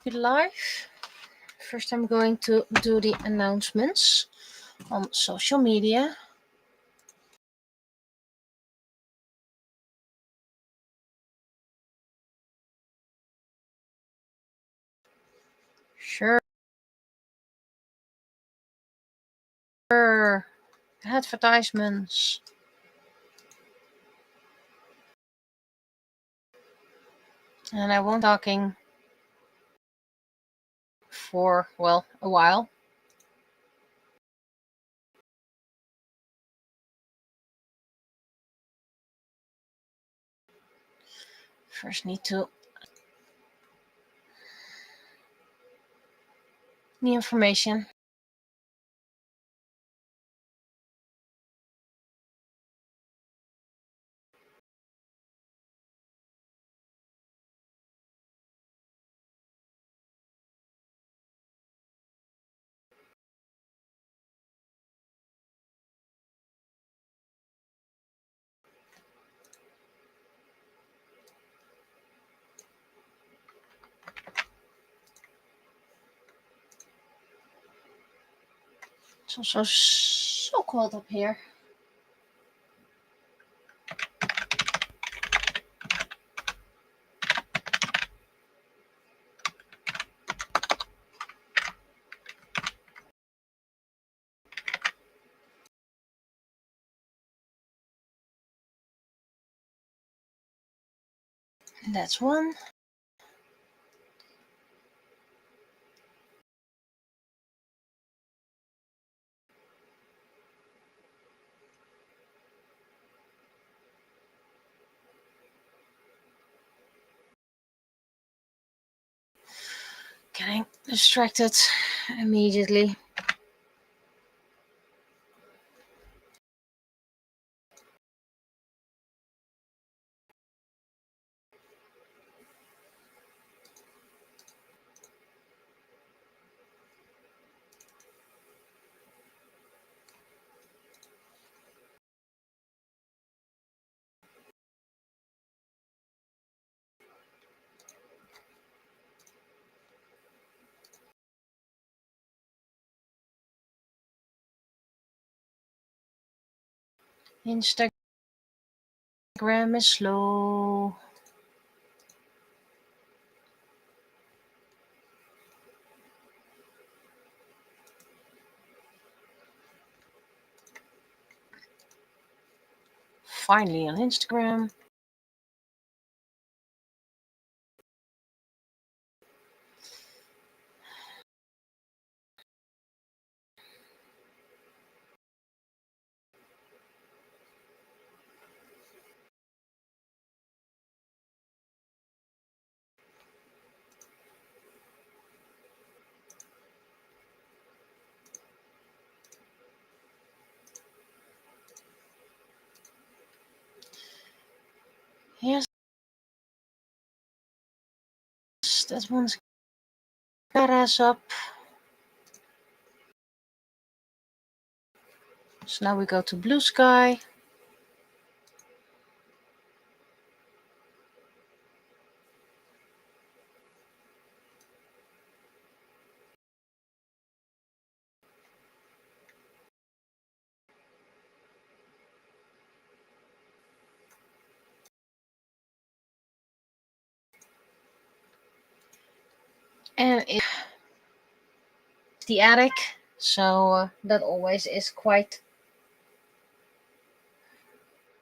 Be live. First, I'm going to do the announcements on social media. Sure. Advertisements. And I won't be talking for, well, a while. First, need to the information. It's also so cold up here. That's one. Getting distracted immediately. Instagram is slow. Finally on Instagram. Yes, that one's got ass up. So now we go to Blue Sky. And it's the attic, so that always is quite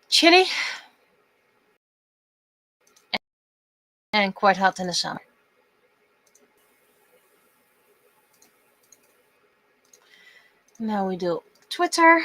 chilly and quite hot in the summer. Now we do Twitter.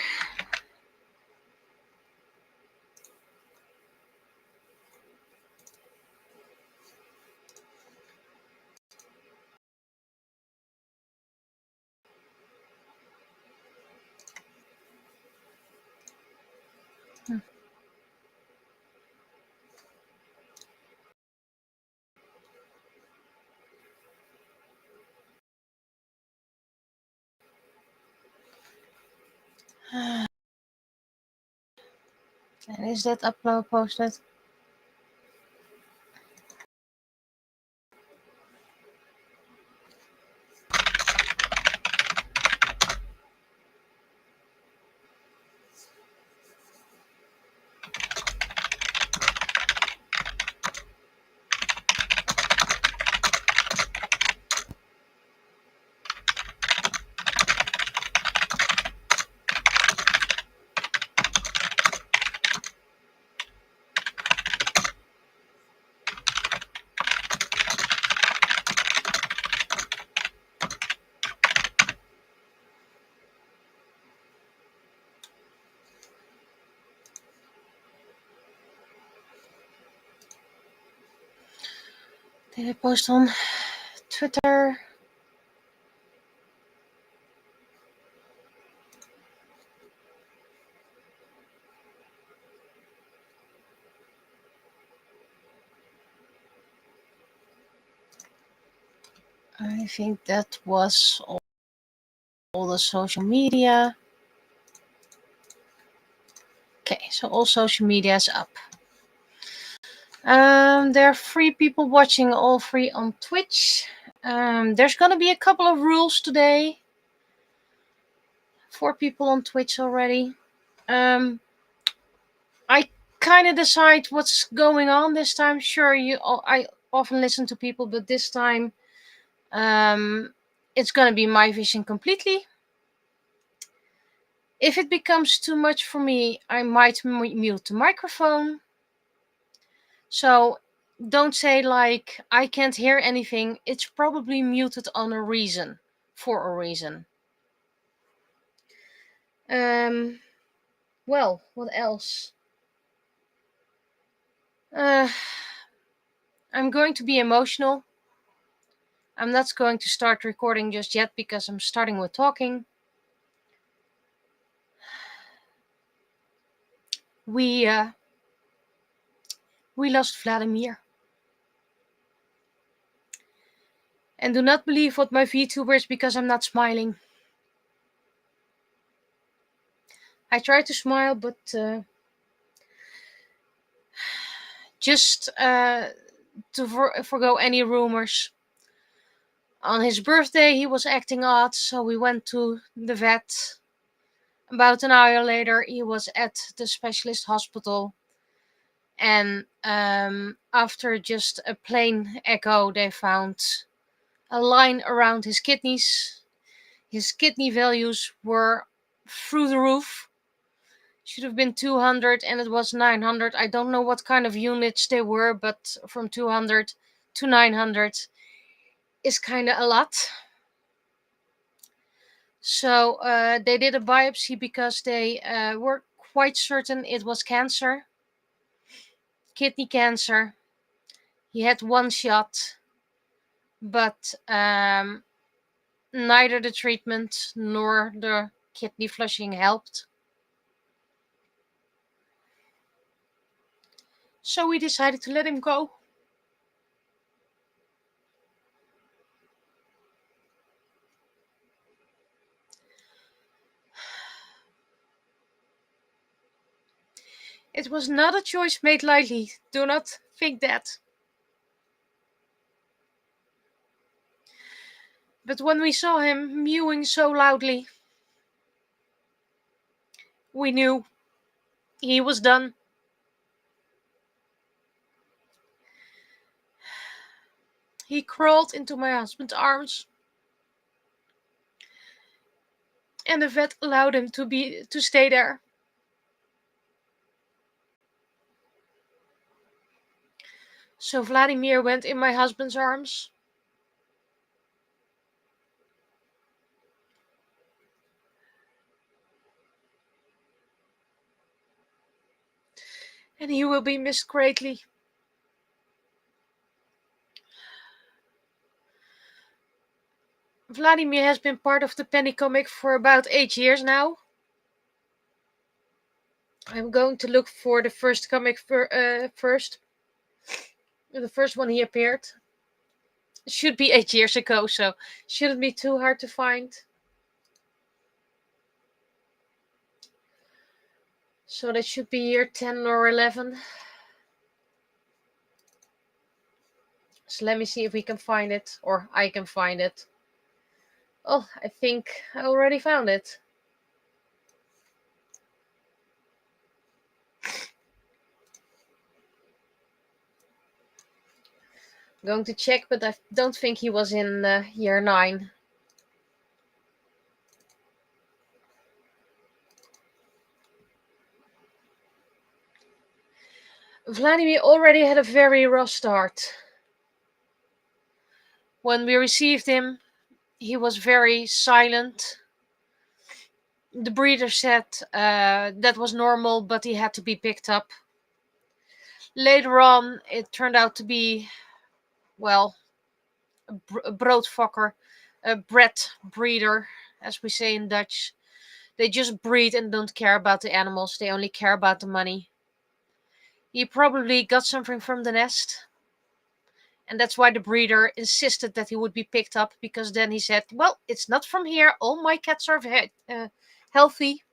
And is that upload posted? Did I post on Twitter? I think that was all the social media. Okay, so all social media is up. There are 3 people watching, all 3 on Twitch. There's gonna be a couple of rules today. 4 people on Twitch already. I kind of decide what's going on this time. Sure, I often listen to people, but this time it's gonna be my vision completely. If it becomes too much for me, I might mute the microphone. So don't say like I can't hear anything. It's probably muted on a reason, for a reason. Well, what else? I'm going to be emotional. I'm not going to start recording just yet because I'm starting with talking. We lost Vladimir. And do not believe what my VTuber is because I'm not smiling. I try to smile, but just to forgo any rumors. On his birthday, he was acting odd, so we went to the vet. About an hour later, he was at the specialist hospital. And after just a plain echo, they found a line around his kidneys. His kidney values were through the roof. Should have been 200 and it was 900. I don't know what kind of units they were, but from 200 to 900 is kind of a lot. So they did a biopsy because they were quite certain it was cancer, kidney cancer. He had 1 shot, but neither the treatment nor the kidney flushing helped. So we decided to let him go. It was not a choice made lightly. Do not think that. But when we saw him mewing so loudly, we knew he was done. He crawled into my husband's arms, and the vet allowed him to stay there. So Vladimir went in my husband's arms. And he will be missed greatly. Vladimir has been part of the Penny comic for about 8 years now. I'm going to look for the first comic first. The first one he appeared. It should be 8 years ago, so shouldn't be too hard to find. So that should be year 10 or 11. So let me see if we can find it, or I can find it. Oh, I think I already found it. I'm going to check, but I don't think he was in year 9. Vladimir already had a very rough start. When we received him, he was very silent. The breeder said that was normal, but he had to be picked up. Later on, it turned out to be, well, a broodfokker, a bred breeder, as we say in Dutch. They just breed and don't care about the animals. They only care about the money. He probably got something from the nest. And that's why the breeder insisted that he would be picked up, because then he said, well, it's not from here. All my cats are healthy.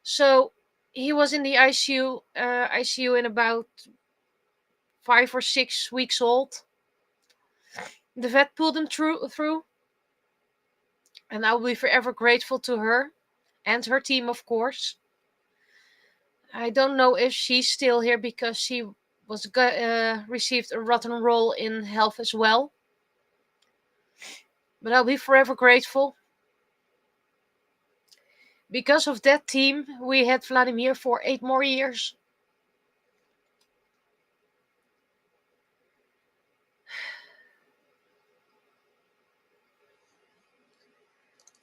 So he was in the ICU in about 5 or 6 weeks old. The vet pulled him through, and I will be forever grateful to her and her team, of course. I don't know if she's still here because she was received a rotten roll in health as well. But I'll be forever grateful. Because of that team, we had Vladimir for 8 more years.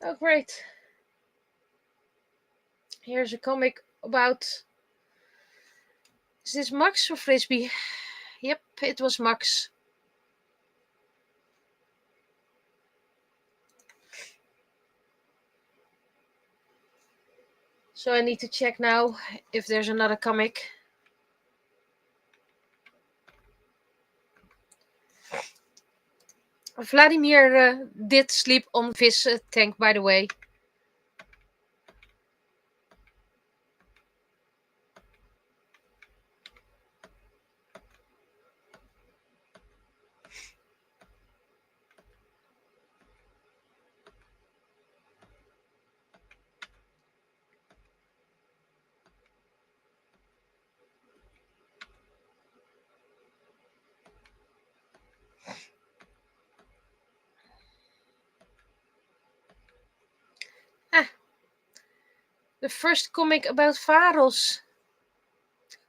Oh, great. Here's a comic about... Is this Max or Frisbee? Yep, it was Max. So I need to check now if there's another comic. Vladimir did sleep on this tank, by the way. The first comic about Varels.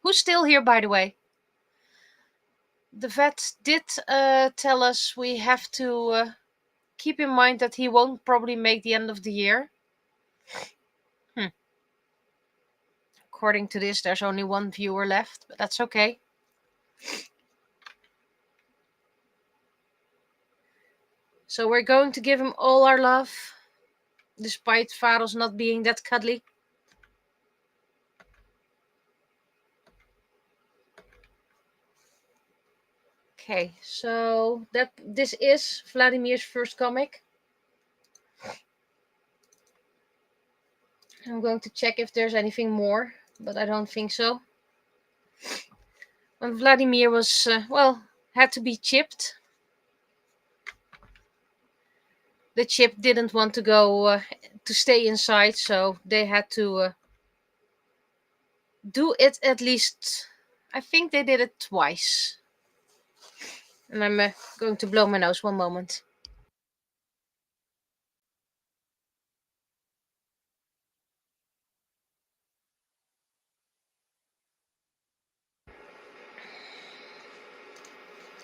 Who's still here, by the way? The vet did tell us we have to keep in mind that he won't probably make the end of the year. According to this, there's only one viewer left, but that's okay. So we're going to give him all our love, despite Varels not being that cuddly. Okay, so this is Vladimir's first comic. I'm going to check if there's anything more, but I don't think so. When Vladimir was, had to be chipped. The chip didn't want to go to stay inside, so they had to do it at least. I think they did it twice. And I'm going to blow my nose one moment.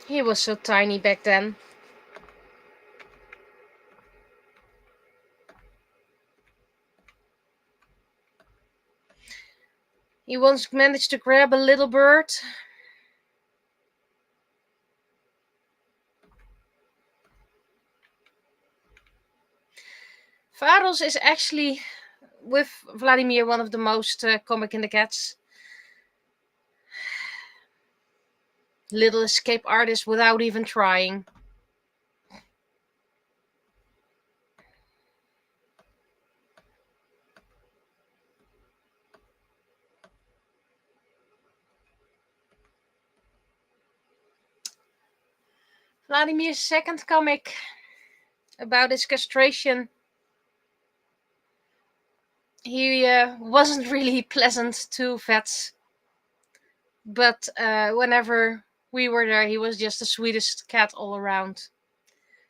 He was so tiny back then. He once managed to grab a little bird. Varels is actually, with Vladimir, one of the most comic in the cats. Little escape artist without even trying. Vladimir's second comic about his castration. He wasn't really pleasant to vets, but whenever we were there, he was just the sweetest cat all around.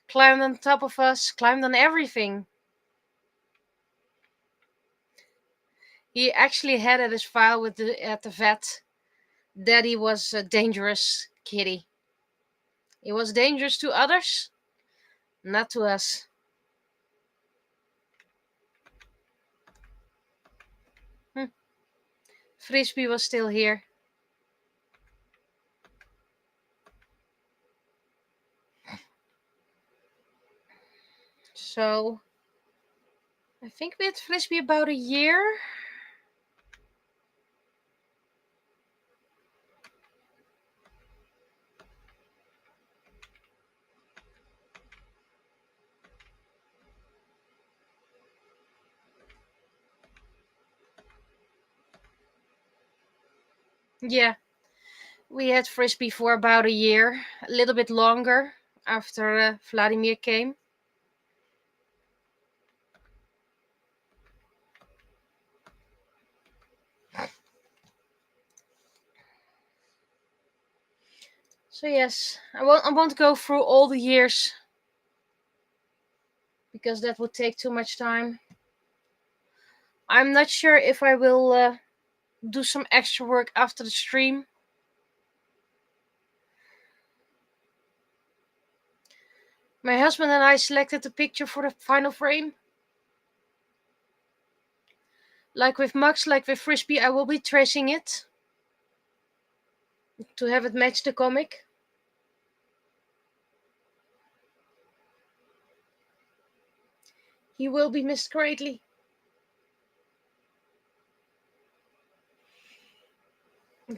Climbed on top of us, climbed on everything. He actually had at his file at the vet that he was a dangerous kitty. He was dangerous to others, not to us. Frisbee was still here. So I think we had Frisbee about a year. Yeah, we had Frisbee for about a year, a little bit longer after Vladimir came. So yes, I won't go through all the years because that would take too much time. I'm not sure if I will do some extra work after the stream. My husband and I selected the picture for the final frame. Like with Max, like with Frisbee, I will be tracing it to have it match the comic. He will be missed greatly.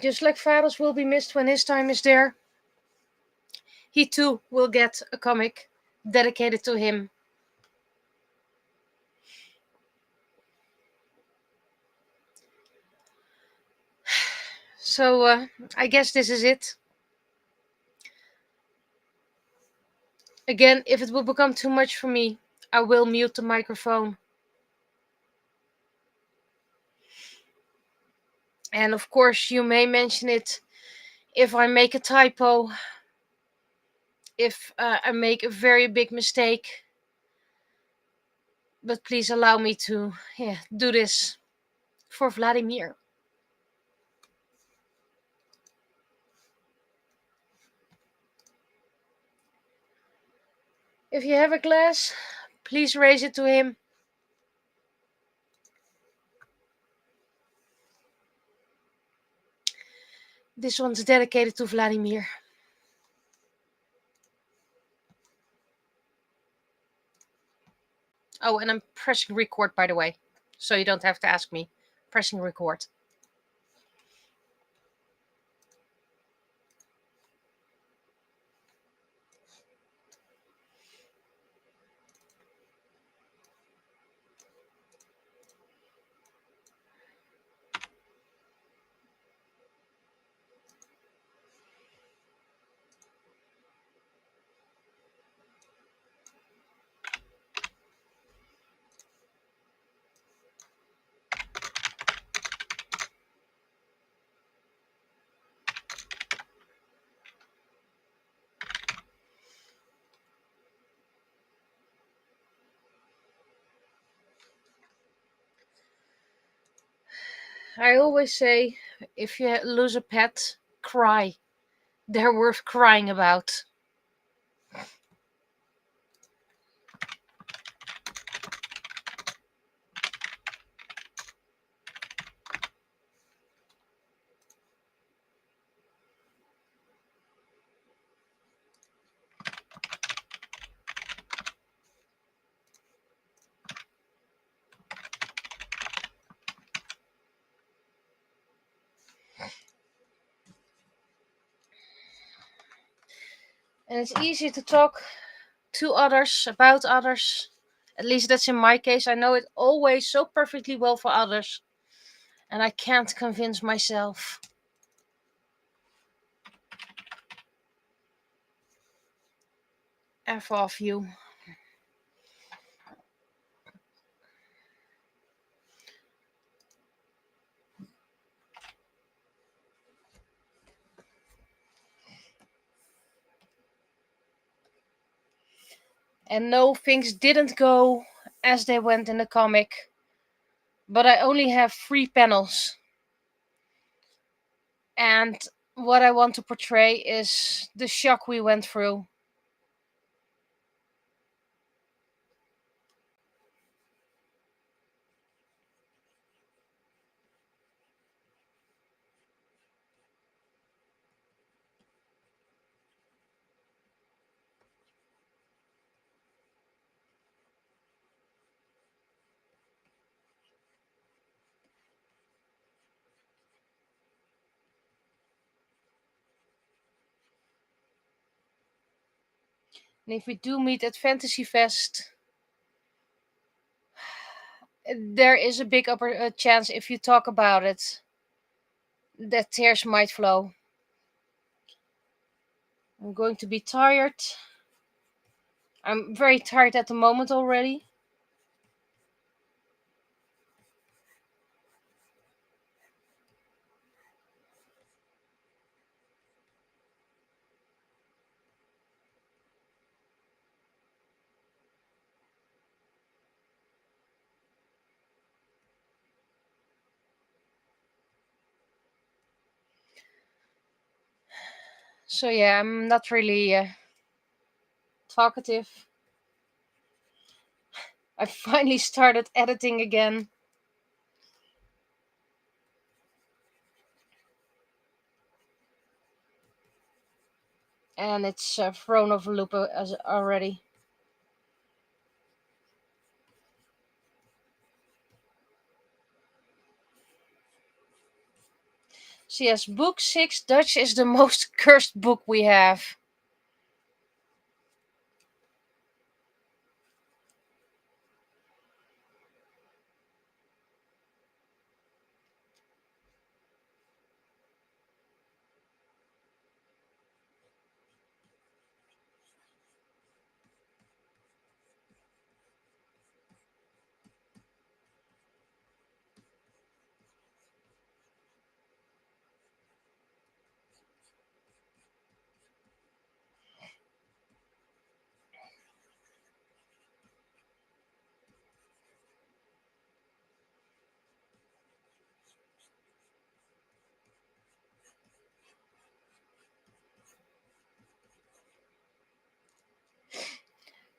Just like Fathers will be missed when his time is there, he too will get a comic dedicated to him. So I guess this is it. Again, if it will become too much for me, I will mute the microphone. And of course, you may mention it if I make a typo, if I make a very big mistake. But please allow me to do this for Vladimir. If you have a glass, please raise it to him. This one's dedicated to Vladimir. Oh, and I'm pressing record, by the way, so you don't have to ask me. Pressing record. I always say, if you lose a pet, cry. They're worth crying about. And it's easy to talk to others, about others. At least that's in my case. I know it always so perfectly well for others. And I can't convince myself. F off you. And no, things didn't go as they went in the comic. But I only have 3 panels. And what I want to portray is the shock we went through. And if we do meet at Fantasy Fest, there is a big chance if you talk about it that tears might flow. I'm going to be tired. I'm very tired at the moment already. So yeah, I'm not really talkative. I finally started editing again. And it's thrown over loop as already. So yes, book 6 Dutch is the most cursed book we have.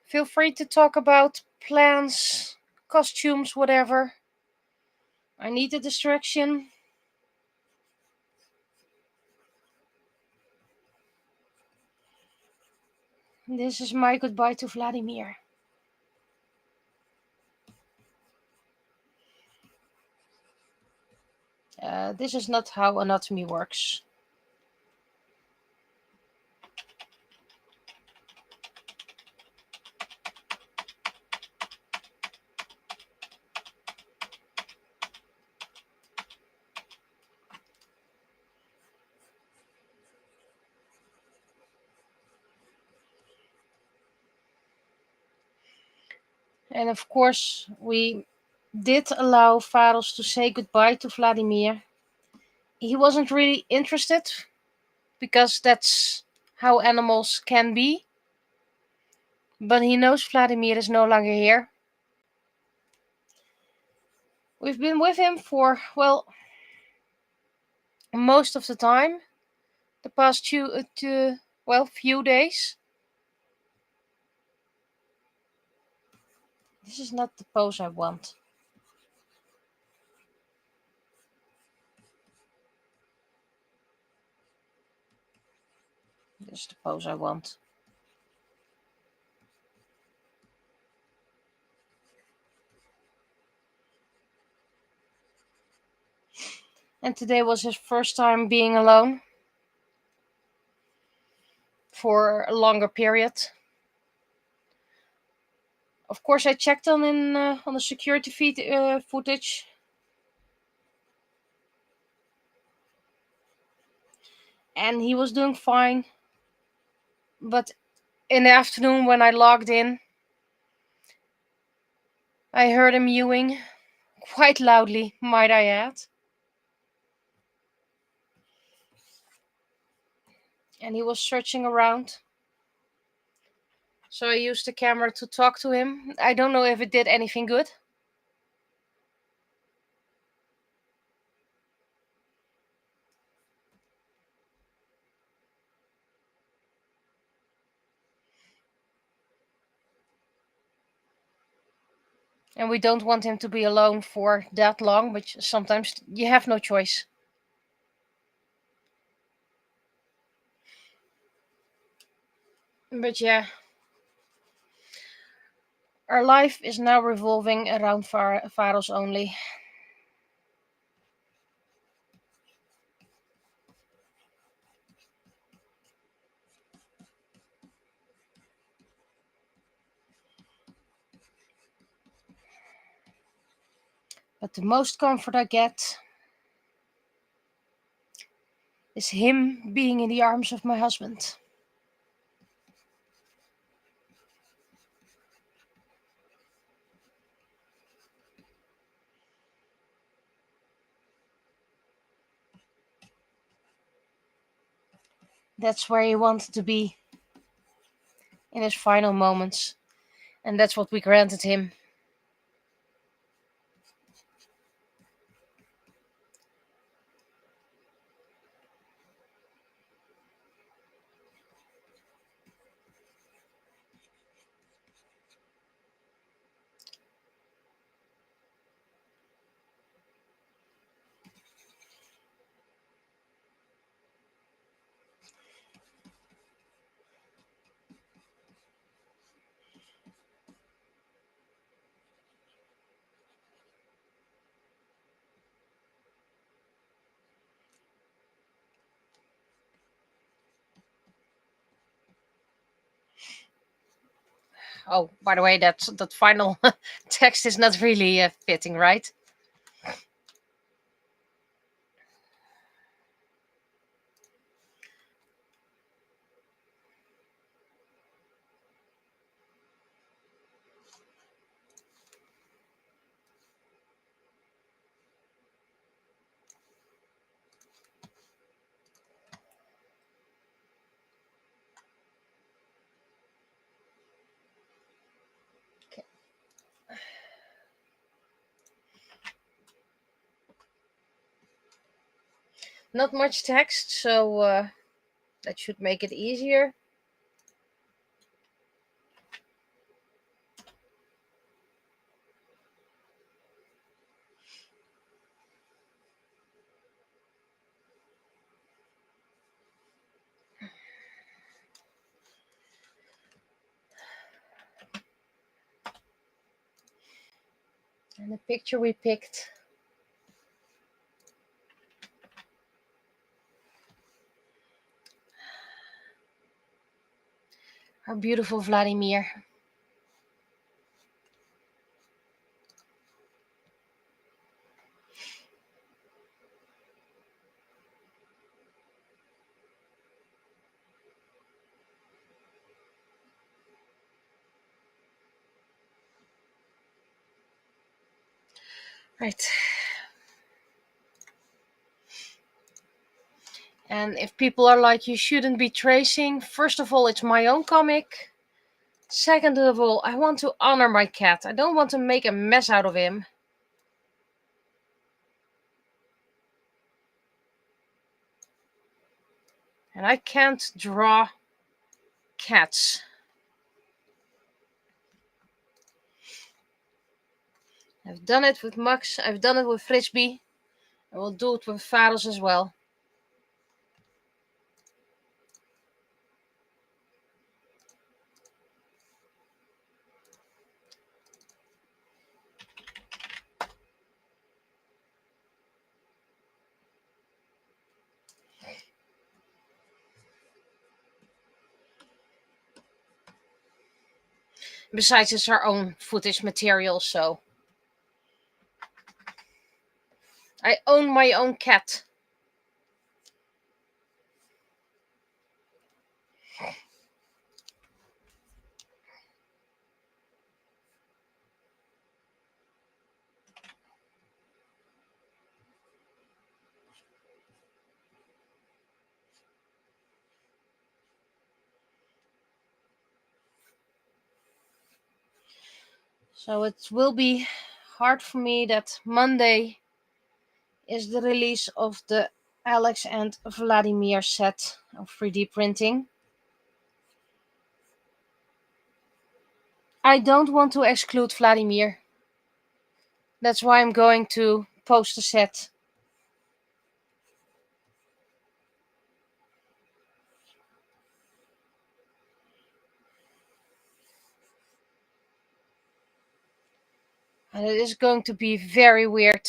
Feel free to talk about plans, costumes, whatever. I need a distraction. This is my goodbye to Vladimir. This is not how anatomy works. And of course, we did allow Faros to say goodbye to Vladimir. He wasn't really interested because that's how animals can be. But he knows Vladimir is no longer here. We've been with him for, well, most of the time. The past few days. This is not the pose I want. This is the pose I want. And today was his first time being alone for a longer period. Of course, I checked on the security feed footage, and he was doing fine. But in the afternoon, when I logged in, I heard him mewing quite loudly, might I add. And he was searching around. So I used the camera to talk to him. I don't know if it did anything good. And we don't want him to be alone for that long, but sometimes you have no choice. But yeah, our life is now revolving around Faros only. But the most comfort I get is him being in the arms of my husband. That's where he wanted to be in his final moments, and that's what we granted him. Oh, by the way, that final text is not really fitting, right? Okay. Not much text, so that should make it easier. And the picture we picked our beautiful Vladimir. Right. And if people are like, you shouldn't be tracing, first of all, it's my own comic. Second of all, I want to honor my cat. I don't want to make a mess out of him. And I can't draw cats. I've done it with Max, I've done it with Frisbee. I will do it with Vados as well. Besides, it's our own footage material, so I own my own cat. So it will be hard for me that Monday is the release of the Alex and Vladimir set of 3D printing. I don't want to exclude Vladimir. That's why I'm going to post the set. And it is going to be very weird.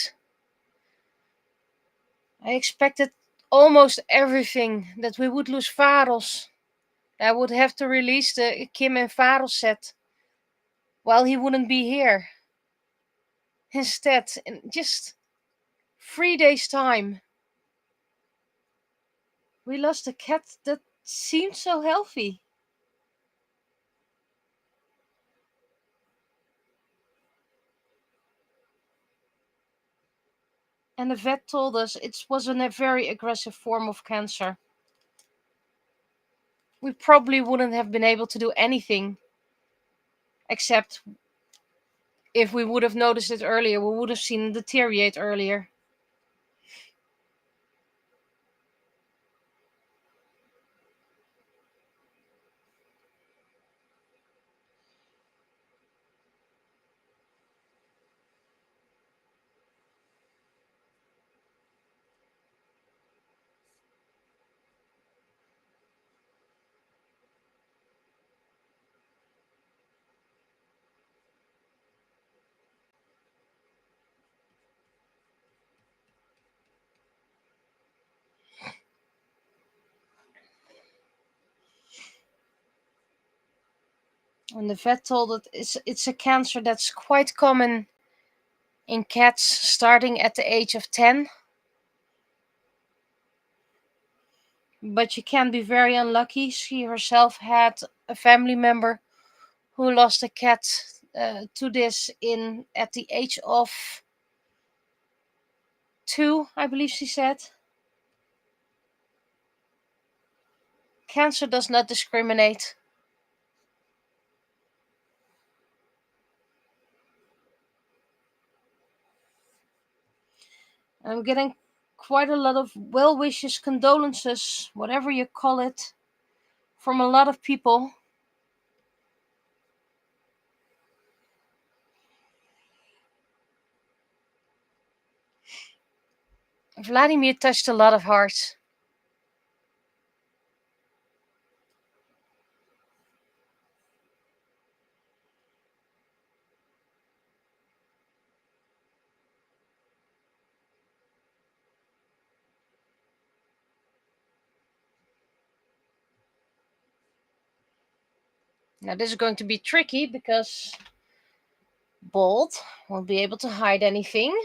I expected almost everything, that we would lose Vados. I would have to release the Kim and Vados set while he wouldn't be here. Instead, in just 3 days' time, we lost a cat that seemed so healthy. And the vet told us it was a very aggressive form of cancer. We probably wouldn't have been able to do anything except if we would have noticed it earlier, we would have seen it deteriorate earlier. And the vet told us it's a cancer that's quite common in cats starting at the age of 10. But you can be very unlucky. She herself had a family member who lost a cat to this in at the age of 2, I believe she said. Cancer does not discriminate. I'm getting quite a lot of well wishes, condolences, whatever you call it, from a lot of people. Vladimir touched a lot of hearts. Now, this is going to be tricky because Bolt won't be able to hide anything.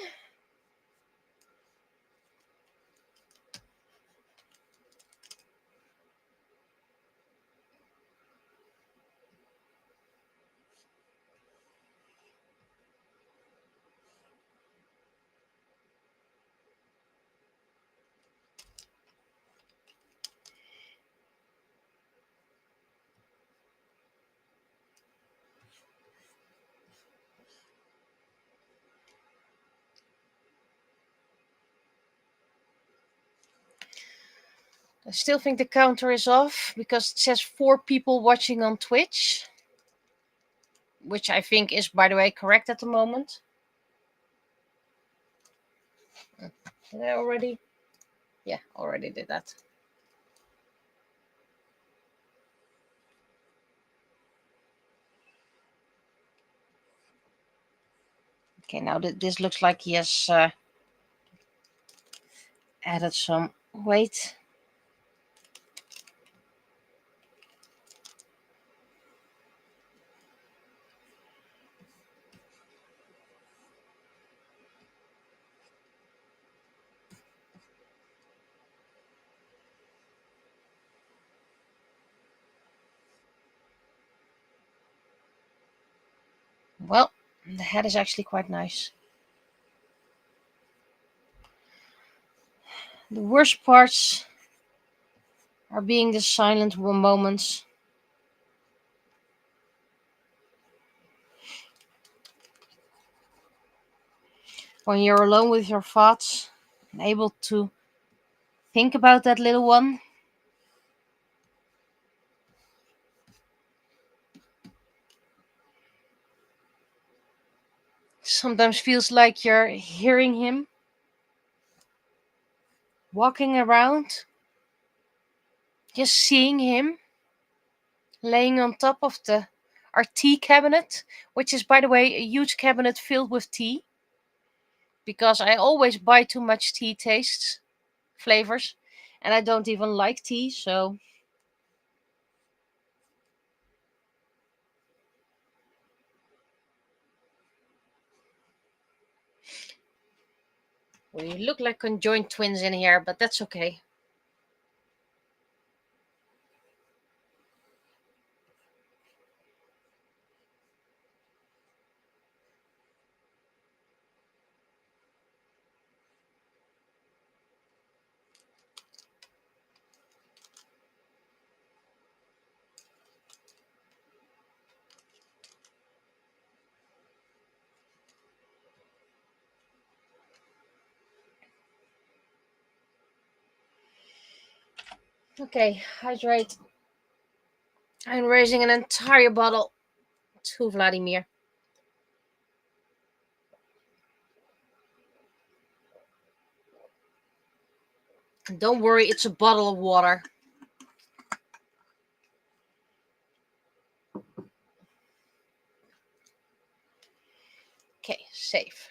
I still think the counter is off because it says 4 people watching on Twitch, which I think is, by the way, correct at the moment. Did I already? Yeah, already did that. Okay, now this looks like he has added some weight. Well, the head is actually quite nice. The worst parts are being the silent moments. When you're alone with your thoughts and able to think about that little one. Sometimes feels like you're hearing him walking around, just seeing him laying on top of our tea cabinet, which is, by the way, a huge cabinet filled with tea, because I always buy too much tea tastes, flavors, and I don't even like tea, so We look like conjoined twins in here, but that's okay. Okay, hydrate. I'm raising an entire bottle to Vladimir. Don't worry, it's a bottle of water. Okay, safe.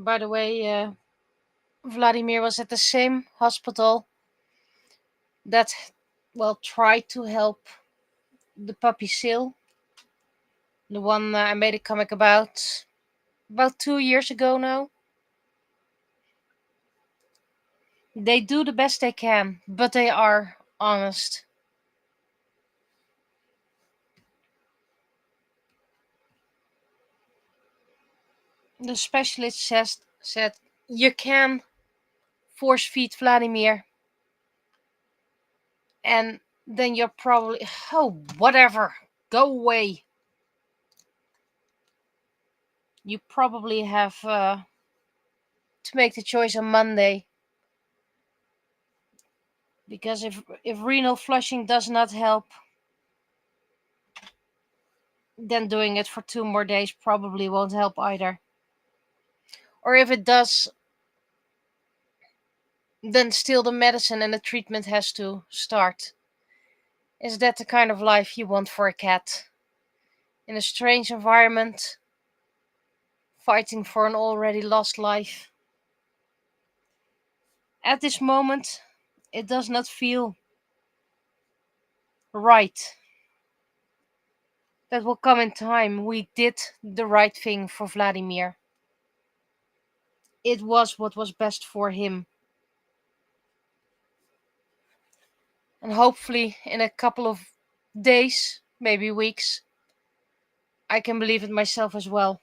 By the way, Vladimir was at the same hospital that, well, tried to help the puppy Sil, the one I made a comic about 2 years ago now. They do the best they can, but they are honest. The specialist said you can force feed Vladimir, and then you're probably, oh, whatever, go away. You probably have to make the choice on Monday, because if renal flushing does not help, then doing it for 2 more days probably won't help either. Or if it does, then still the medicine and the treatment has to start. Is that the kind of life you want for a cat? In a strange environment, fighting for an already lost life? At this moment, it does not feel right. That will come in time. We did the right thing for Vladimir. It was what was best for him. And hopefully, in a couple of days, maybe weeks, I can believe it myself as well.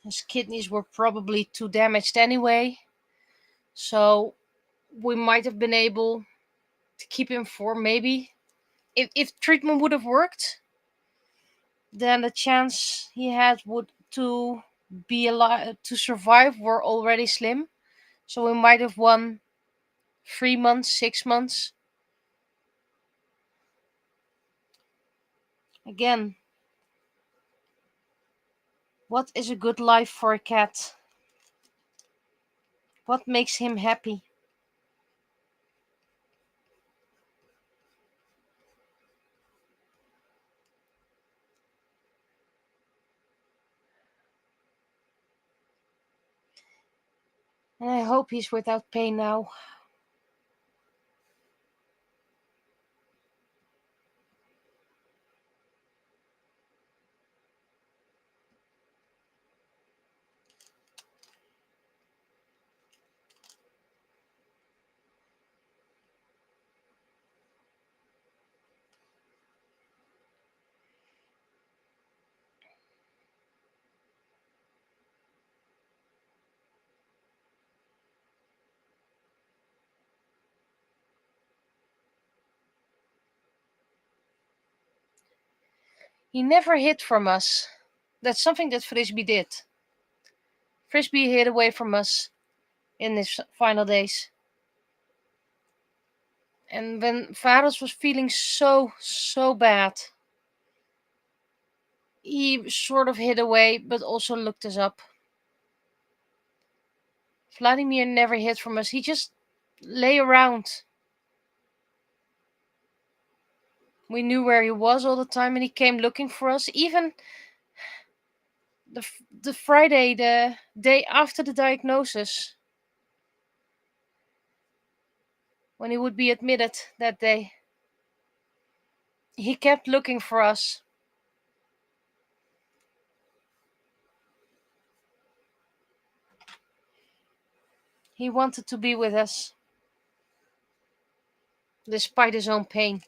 His kidneys were probably too damaged anyway, so we might have been able to keep him for maybe, if treatment would have worked, then the chance he had would to be alive to survive were already slim. So we might have won 3 months, 6 months. Again, what is a good life for a cat? What makes him happy? And I hope he's without pain now. He never hid from us. That's something that Frisbee did. Frisbee hid away from us in his final days. And when Varus was feeling so bad, he sort of hid away, but also looked us up. Vladimir never hid from us. He just lay around. We knew where he was all the time, and he came looking for us. Even the Friday, the day after the diagnosis, when he would be admitted that day, he kept looking for us. He wanted to be with us, despite his own pain.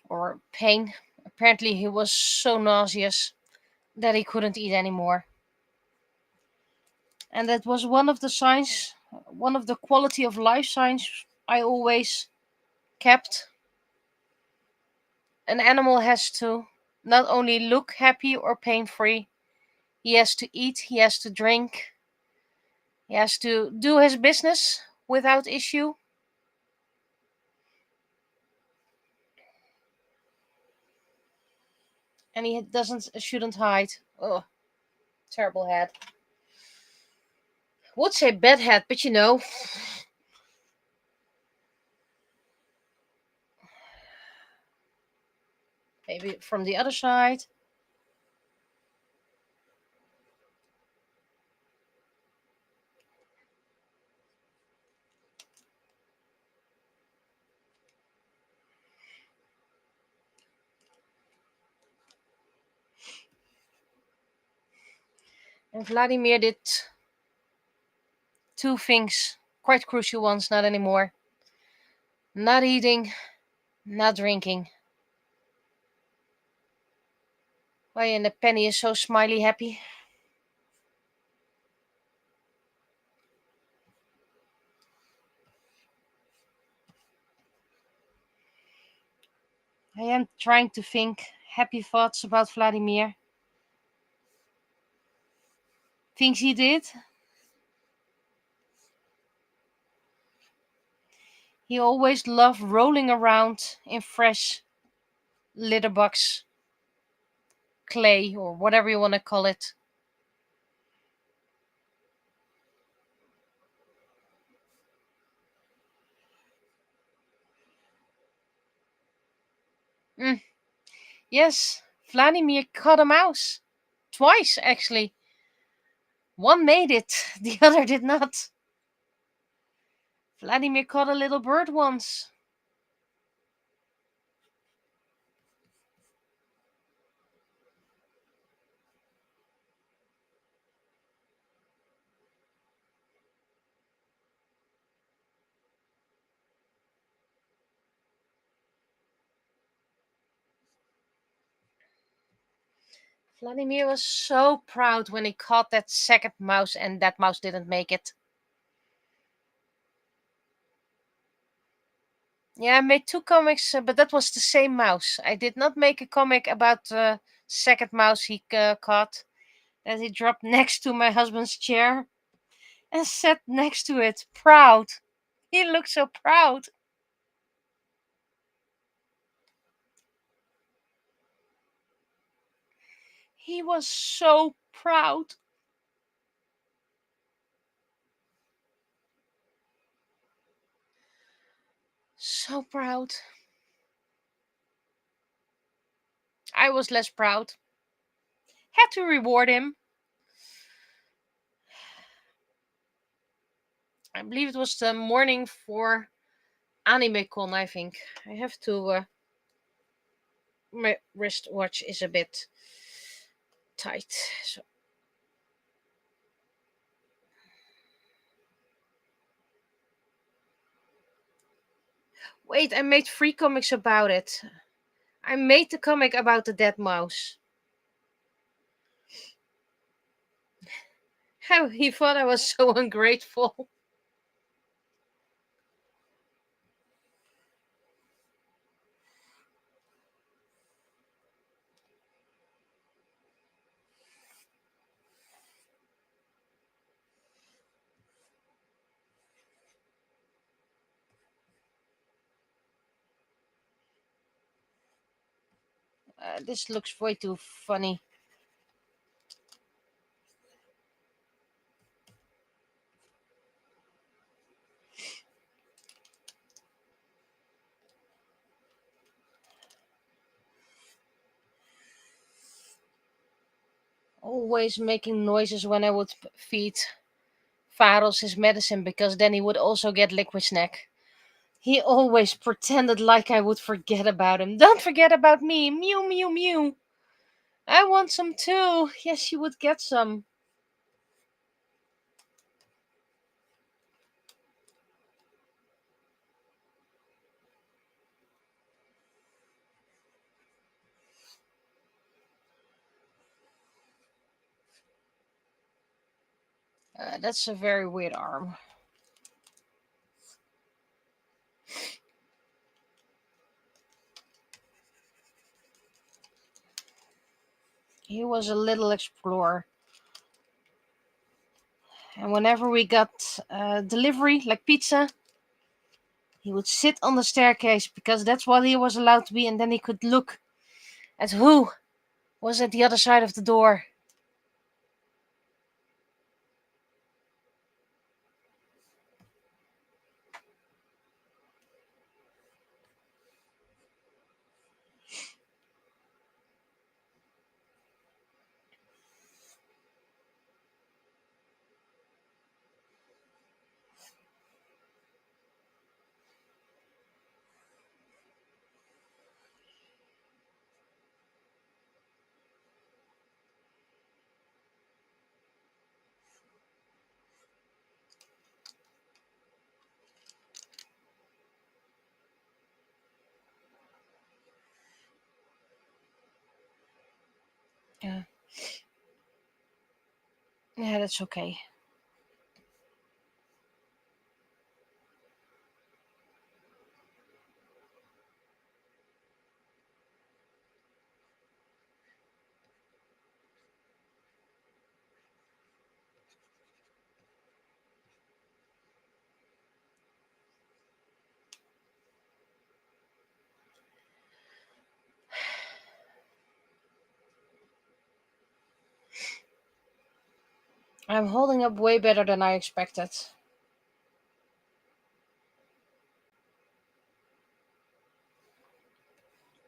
Or pain. Apparently, he was so nauseous that he couldn't eat anymore. And that was one of the signs, one of the quality of life signs I always kept. An animal has to not only look happy or pain free, he has to eat, he has to drink, he has to do his business without issue. And he shouldn't hide. Oh, terrible head. Would say bad head, but maybe from the other side. And Vladimir did two things, quite crucial ones, not anymore. Not eating, not drinking. Why, and the penny is so smiley happy. I am trying to think happy thoughts about Vladimir. Things he did. He always loved rolling around in fresh litter box clay or whatever you want to call it. Mm, yes, Vladimir caught a mouse. Twice, actually. One made it, the other did not. Vladimir caught a little bird once. Vladimir was so proud when he caught that second mouse and that mouse didn't make it. Yeah, I made two comics, but that was the same mouse. I did not make a comic about the second mouse he caught that he dropped next to my husband's chair and sat next to it, proud. He looked so proud. He was so proud. So proud. I was less proud. Had to reward him. I believe it was the morning for AnimeCon, I think. I have to. My wristwatch is a bit tight. So. Wait, I made 3 comics about it. I made the comic about the dead mouse. How he thought I was so ungrateful. This looks way too funny. Always making noises when I would feed Faros his medicine, because then he would also get liquid snack. He always pretended like I would forget about him. Don't forget about me. Mew, mew, mew. I want some too. Yes, you would get some. That's a very weird arm. He was a little explorer. And whenever we got delivery, like pizza, he would sit on the staircase because that's what he was allowed to be, and then he could look at who was at the other side of the door. Yeah, yeah, that's okay. I'm holding up way better than I expected.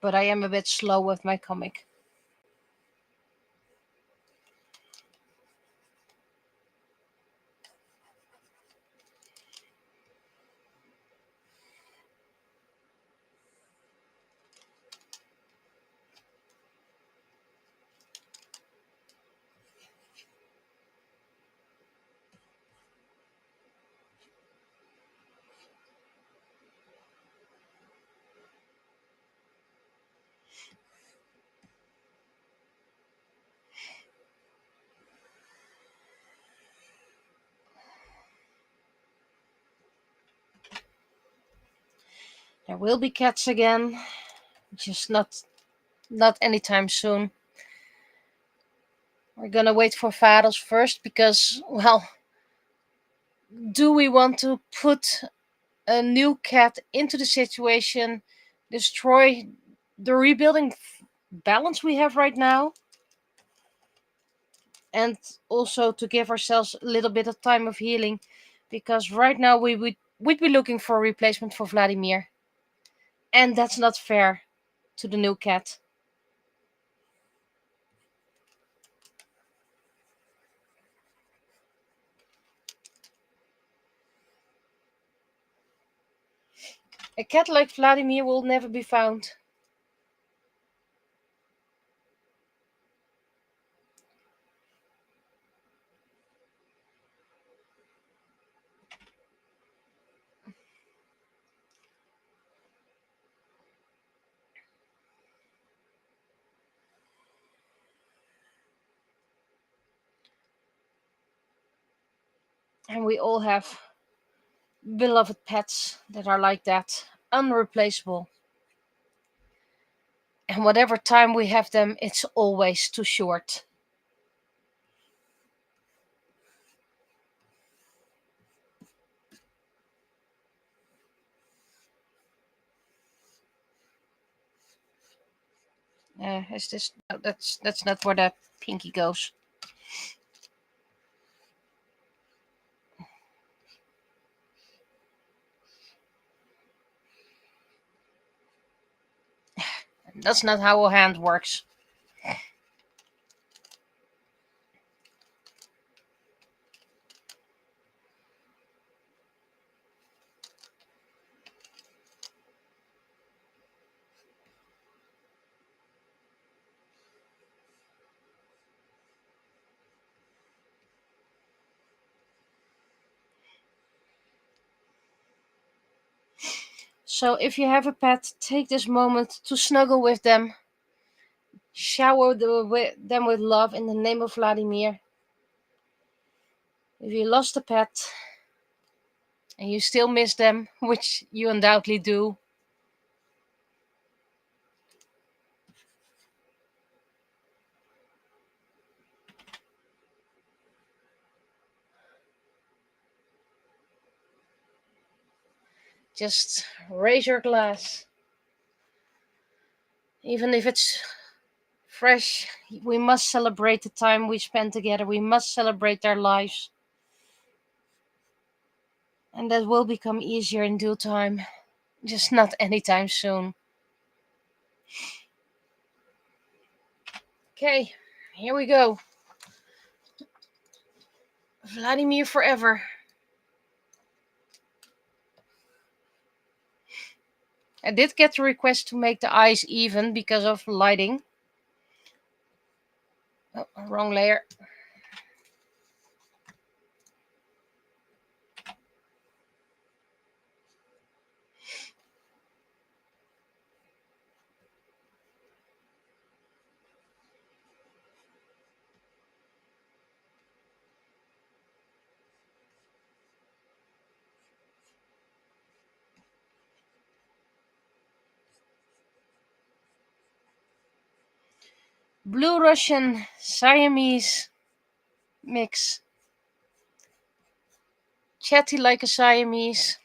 But I am a bit slow with my comic. There will be cats again, just not anytime soon. We're gonna wait for Vados first because, well, do we want to put a new cat into the situation, destroy the rebuilding balance we have right now, and also to give ourselves a little bit of time of healing, because right now we'd be looking for a replacement for Vladimir. And that's not fair to the new cat. A cat like Vladimir will never be found. And we all have beloved pets that are like that, unreplaceable. And whatever time we have them, it's always too short. Is this? No, that's not where that pinky goes. That's not how a hand works. So if you have a pet, take this moment to snuggle with them, shower them with love in the name of Vladimir. If you lost a pet and you still miss them, which you undoubtedly do, just raise your glass. Even if it's fresh, we must celebrate the time we spent together. We must celebrate their lives. And that will become easier in due time. Just not anytime soon. Okay, here we go. Vladimir forever. I did get the request to make the eyes even because of lighting. Oh, wrong layer. Blue Russian Siamese mix. Chatty like a Siamese.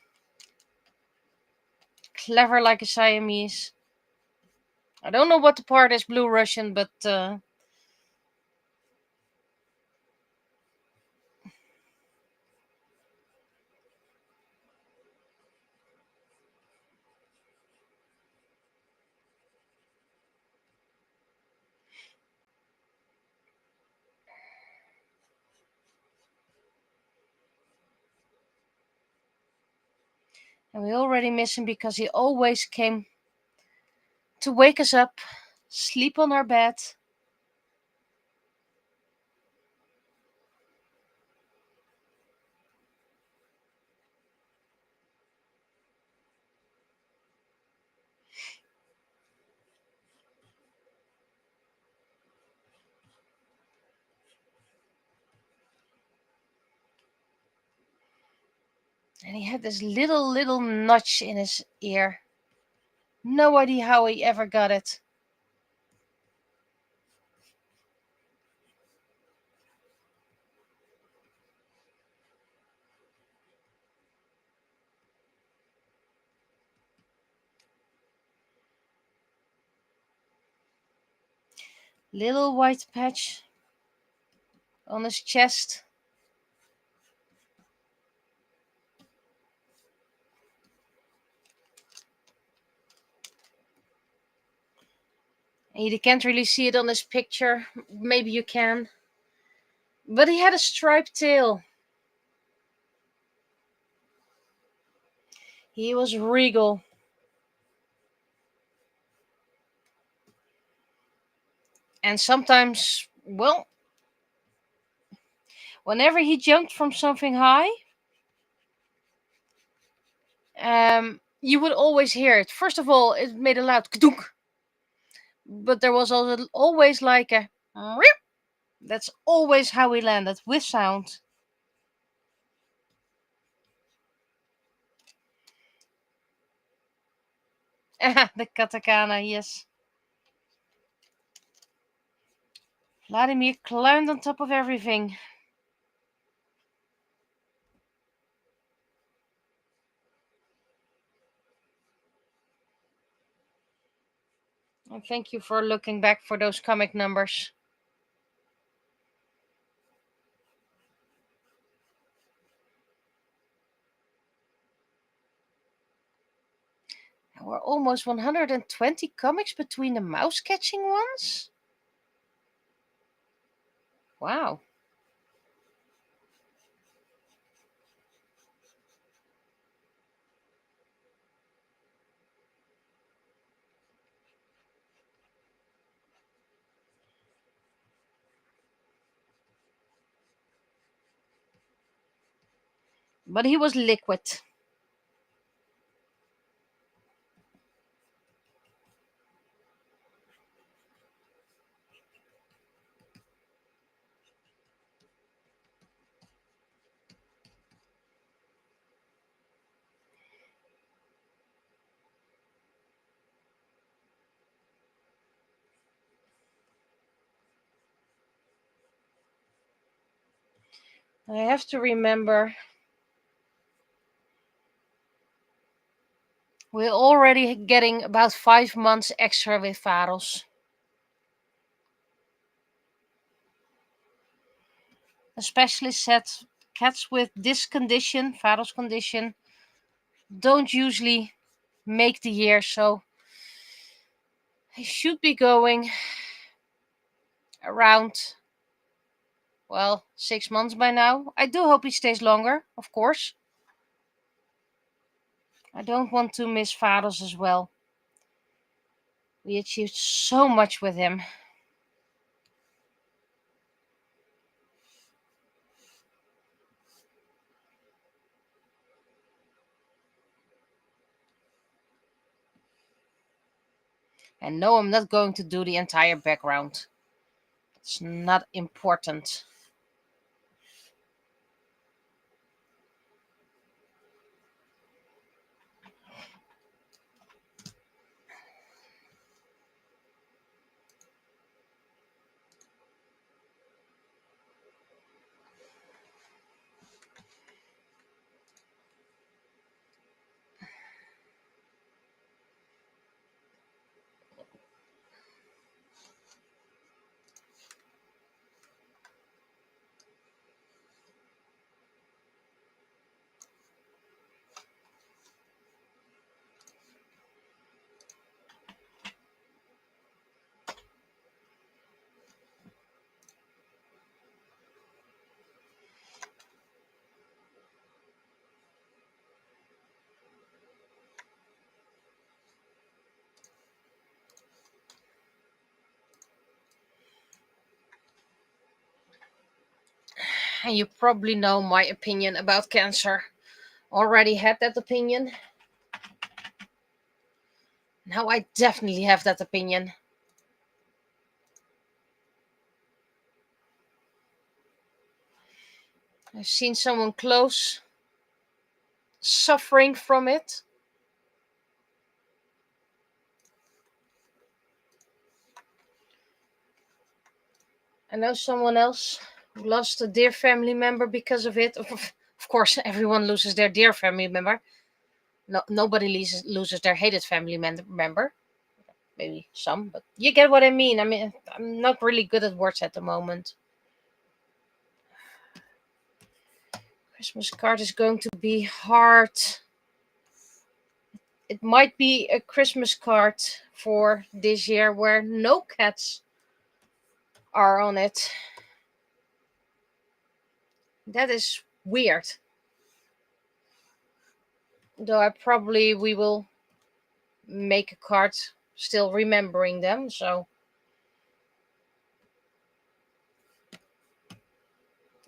Clever like a Siamese. I don't know what the part is Blue Russian, but and we already miss him because he always came to wake us up, sleep on our bed. And he had this little notch in his ear. No idea how he ever got it. Little white patch on his chest. And you can't really see it on this picture. Maybe you can. But he had a striped tail. He was regal. And sometimes, well, whenever he jumped from something high, you would always hear it. First of all, it made a loud kadunk. But there was also always like a rip. That's always how he landed, with sound. The katakana, yes. Vladimir climbed on top of everything. And thank you for looking back for those comic numbers. There were almost 120 comics between the mouse catching ones. Wow. But he was liquid. I have to remember, we're already getting about 5 months extra with Varos. Especially cats with this condition, Varos condition, don't usually make the year, so he should be going around, well, 6 months by now. I do hope he stays longer, of course. I don't want to miss Varos as well. We achieved so much with him. And no, I'm not going to do the entire background. It's not important. And you probably know my opinion about cancer. Already had that opinion. Now I definitely have that opinion. I've seen someone close suffering from it. I know someone else who lost a dear family member because of it. Of course, everyone loses their dear family member. No, nobody loses their hated family member. Maybe some, but you get what I mean. I mean, I'm not really good at words at the moment. Christmas card is going to be hard. It might be a Christmas card for this year where no cats are on it. That is weird. Though I probably we will make a card still remembering them, so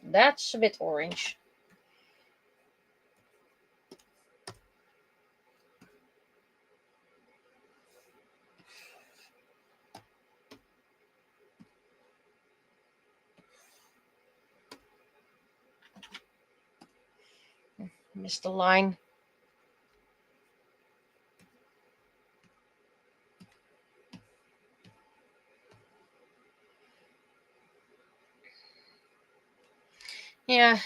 that's a bit orange. Missed the line. Yeah,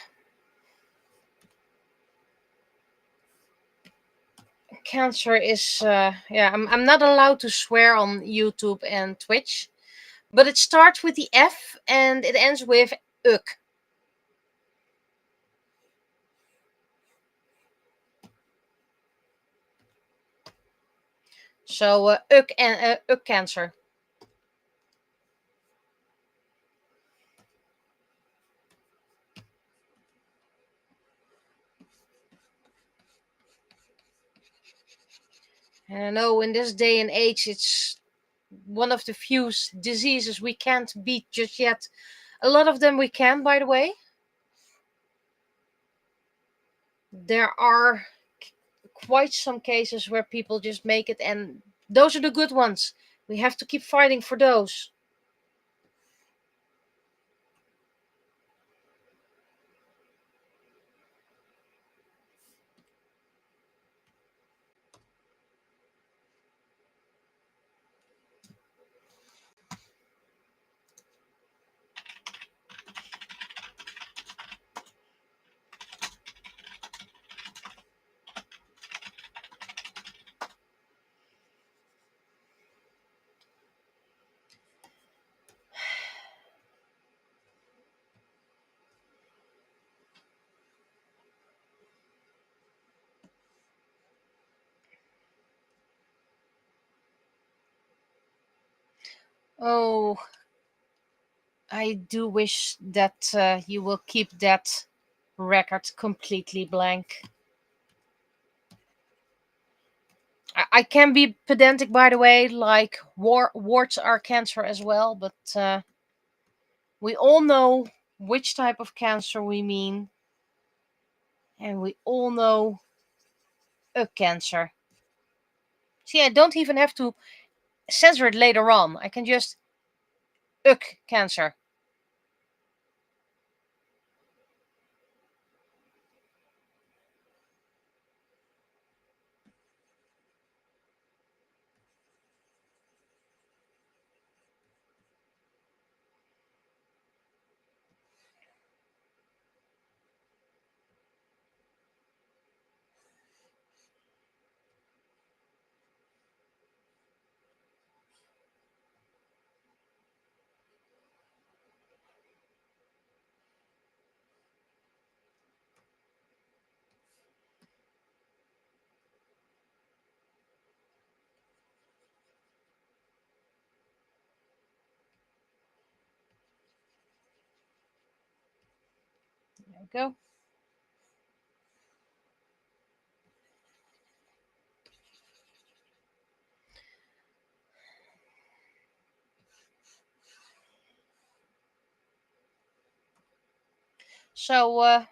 Cancer is yeah. I'm not allowed to swear on YouTube and Twitch, but it starts with the F and it ends with uk. So uk and uk Cancer. And I know in this day and age, it's one of the few diseases we can't beat just yet. A lot of them we can, by the way. There are quite some cases where people just make it, and those are the good ones. We have to keep fighting for those. Oh, I do wish that you will keep that record completely blank. I can be pedantic, by the way, like warts are cancer as well, but we all know which type of cancer we mean, and we all know a cancer. See, I don't even have to censor it later on. I can just cancer. There we go. So,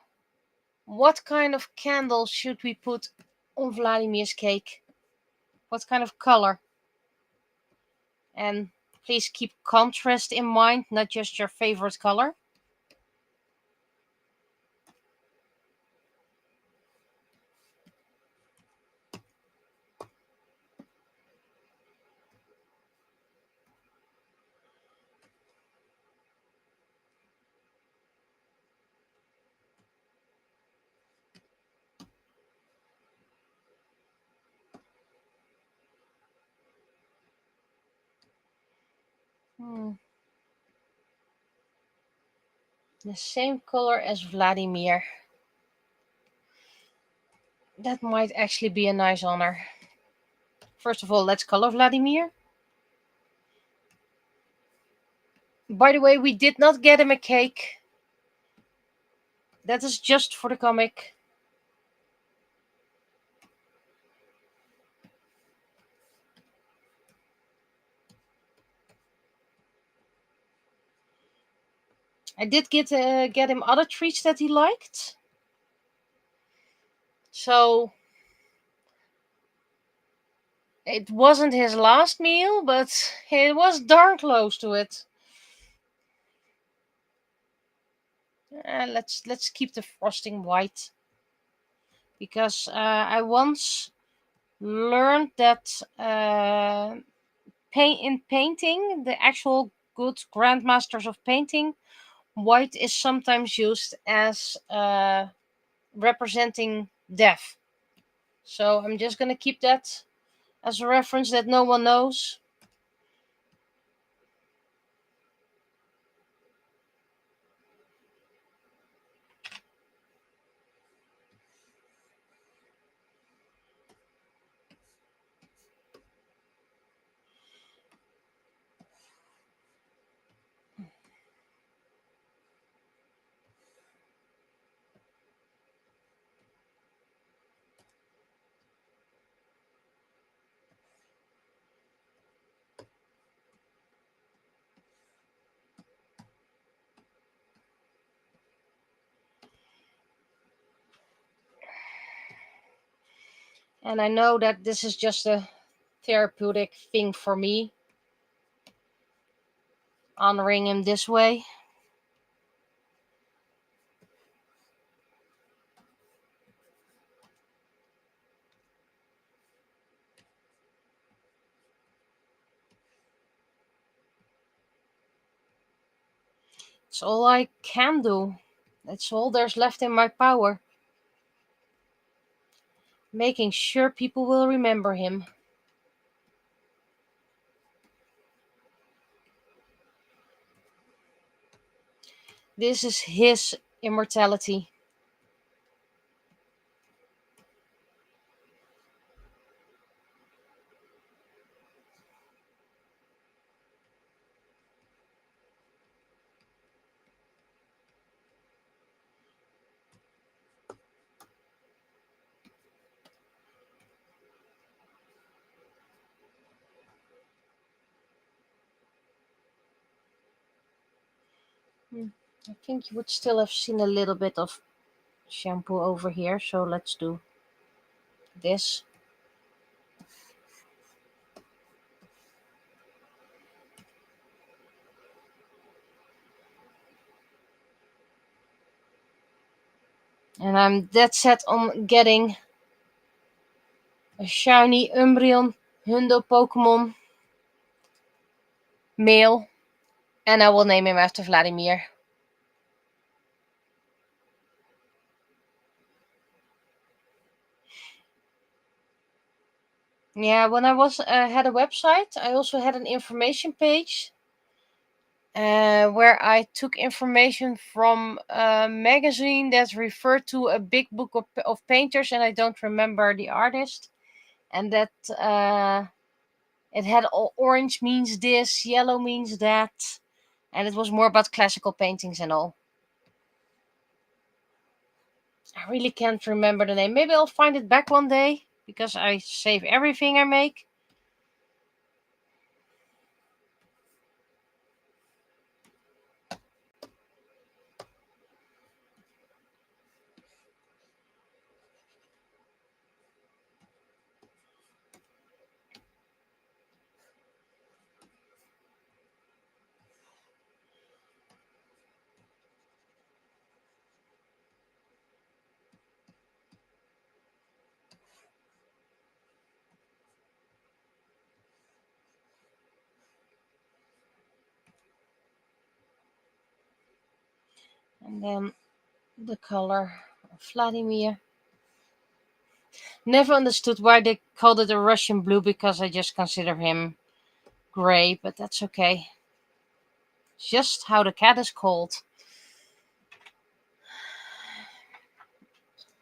what kind of candle should we put on Vladimir's cake? What kind of color? And please keep contrast in mind, not just your favorite color. Hmm. The same color as Vladimir. That might actually be a nice honor. First of all, let's color Vladimir. By the way, we did not get him a cake. That is just for the comic. I did get him other treats that he liked. So it wasn't his last meal, but it was darn close to it. Let's keep the frosting white, because I once learned that in painting, the actual good grandmasters of painting, white is sometimes used as representing death. So I'm just gonna keep that as a reference that no one knows. And I know that this is just a therapeutic thing for me, honoring him this way. It's all I can do. It's all there's left in my power. Making sure people will remember him. This is his immortality. I think you would still have seen a little bit of shampoo over here, so let's do this. And I'm dead set on getting a shiny Umbreon Hundo Pokemon male, and I will name him after Vladimir. Yeah, when I was had a website, I also had an information page where I took information from a magazine that referred to a big book of painters, and I don't remember the artist. And that it had orange means this, yellow means that, and it was more about classical paintings and all. I really can't remember the name. Maybe I'll find it back one day, because I save everything I make. And then the color of Vladimir. Never understood why they called it a Russian blue, because I just consider him gray, but that's okay. Just how the cat is called.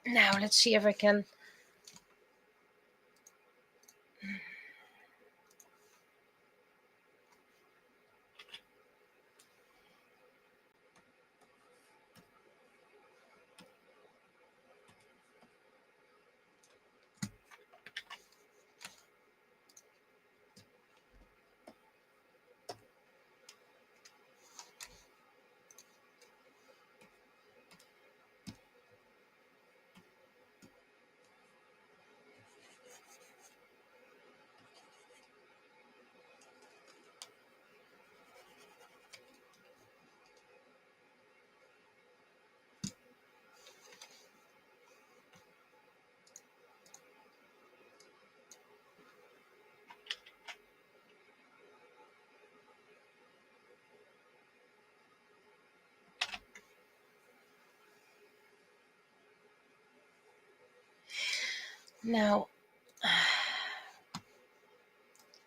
Now let's see if I can Now,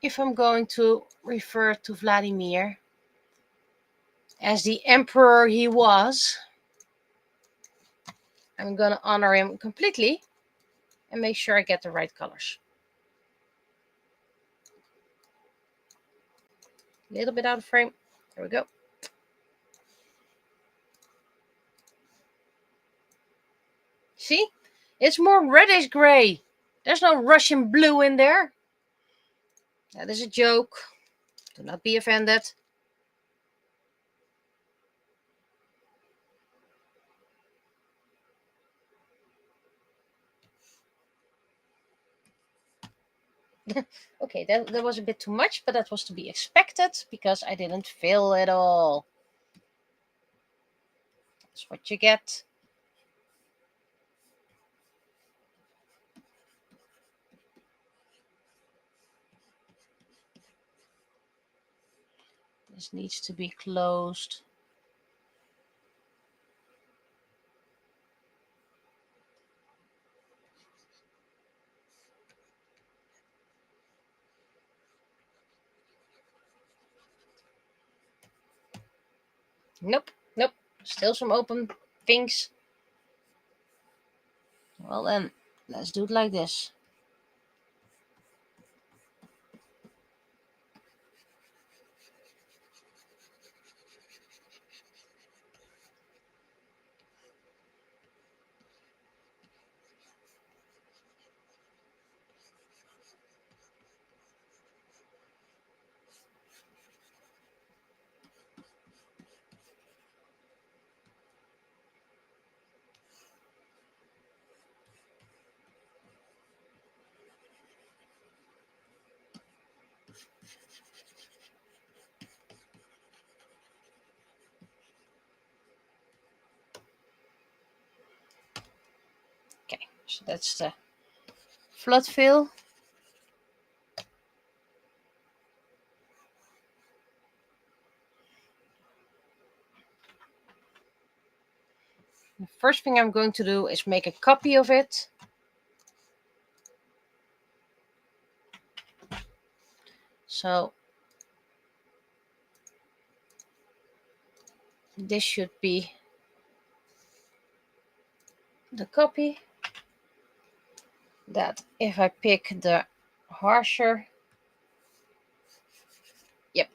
if I'm going to refer to Vladimir as the emperor he was, I'm going to honor him completely and make sure I get the right colors. A little bit out of frame. There we go. See? It's more reddish gray. There's no Russian blue in there. That is a joke. Do not be offended. Okay, that was a bit too much, but that was to be expected because I didn't fill it all. That's what you get. This needs to be closed. Nope. Still some open things. Well then, let's do it like this. Okay, so that's the flood fill. The first thing I'm going to do is make a copy of it. So this should be the copy. That if I pick the harsher, yep.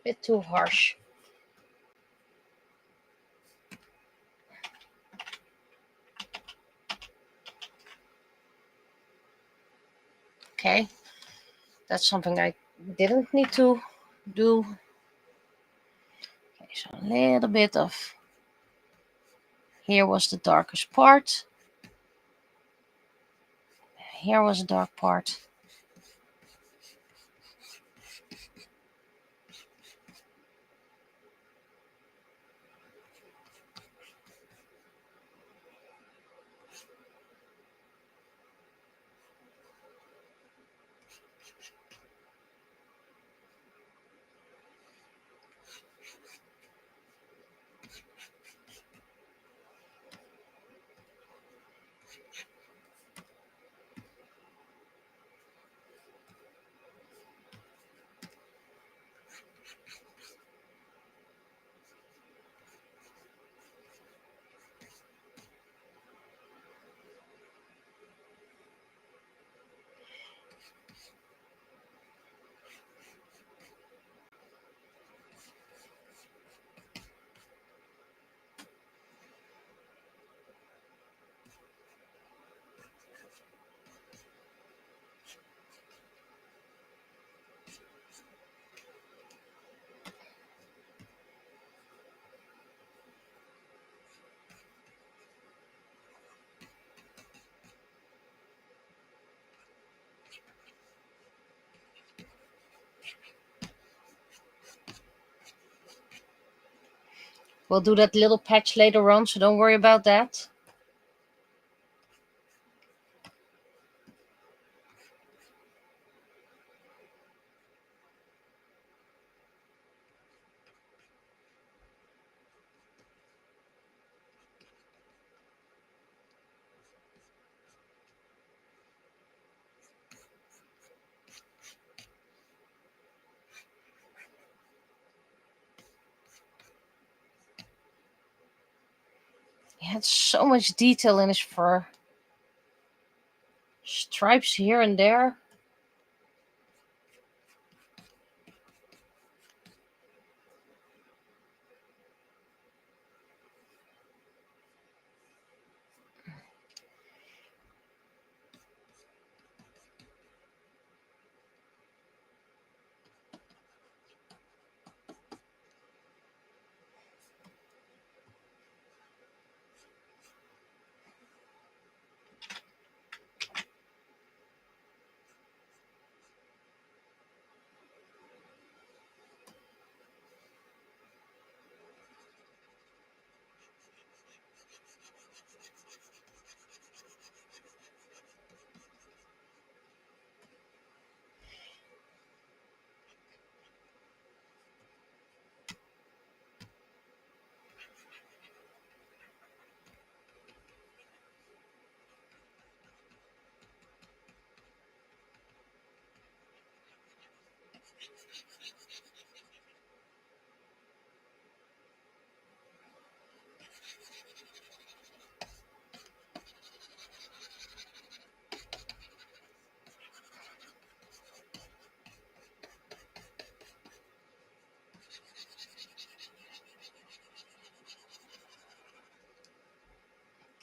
Bit too harsh. Okay, that's something I didn't need to do. Okay, so a little bit of, here was the darkest part. Here was a dark part. We'll do that little patch later on, so don't worry about that. He had so much detail in his fur. Stripes here and there.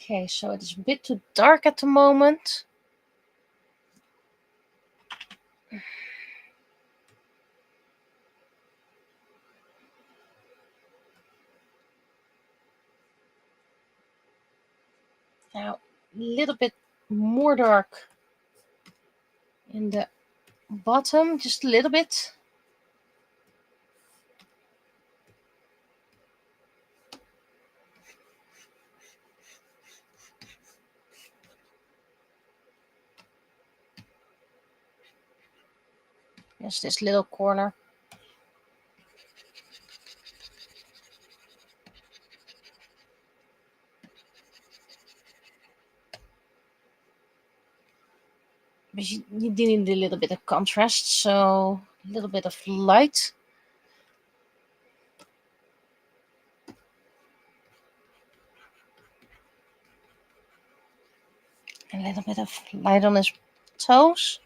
Okay, so it is a bit too dark at the moment. Now, a little bit more dark in the bottom, just a little bit. Just this little corner. But you need a little bit of contrast, so a little bit of light. A little bit of light on his toes.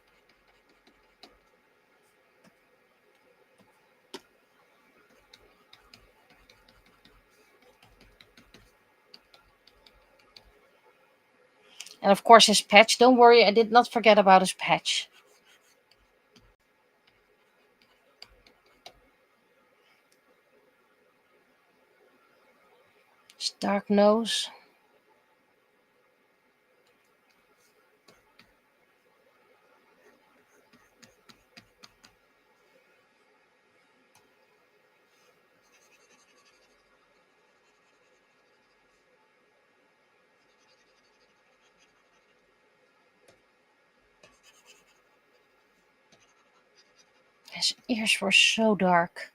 And of course his patch. Don't worry, I did not forget about his patch. His dark nose. His ears were so dark.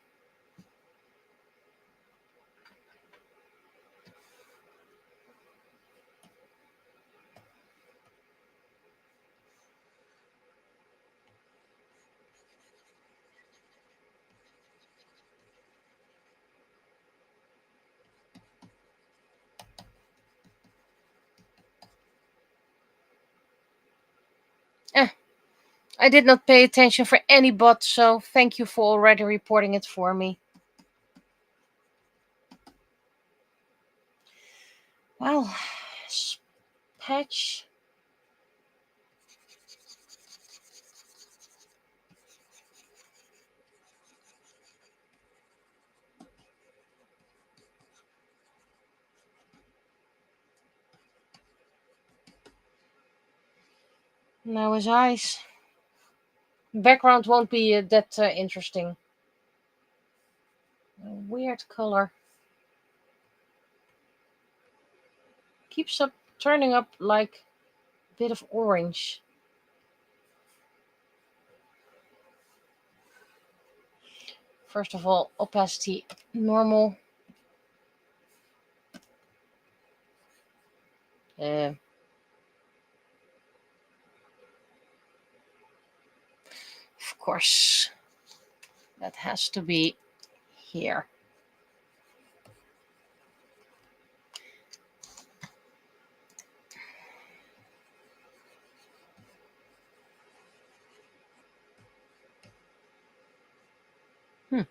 I did not pay attention for any bot, so thank you for already reporting it for me. Well, patch. Now his eyes. Background won't be that interesting. A weird color. Keeps up turning up like a bit of orange. First of all, opacity normal. Of course, that has to be here. Hmm.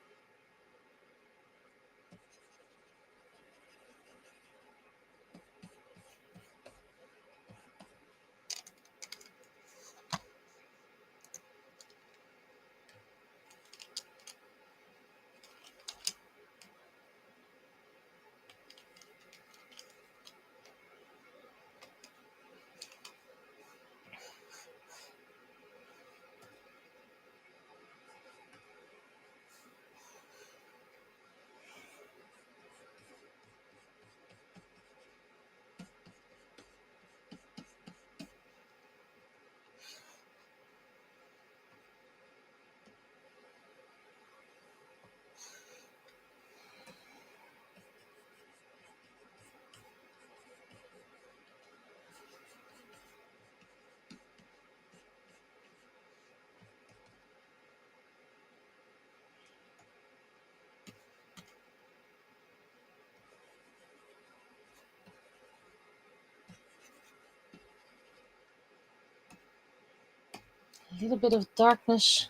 A little bit of darkness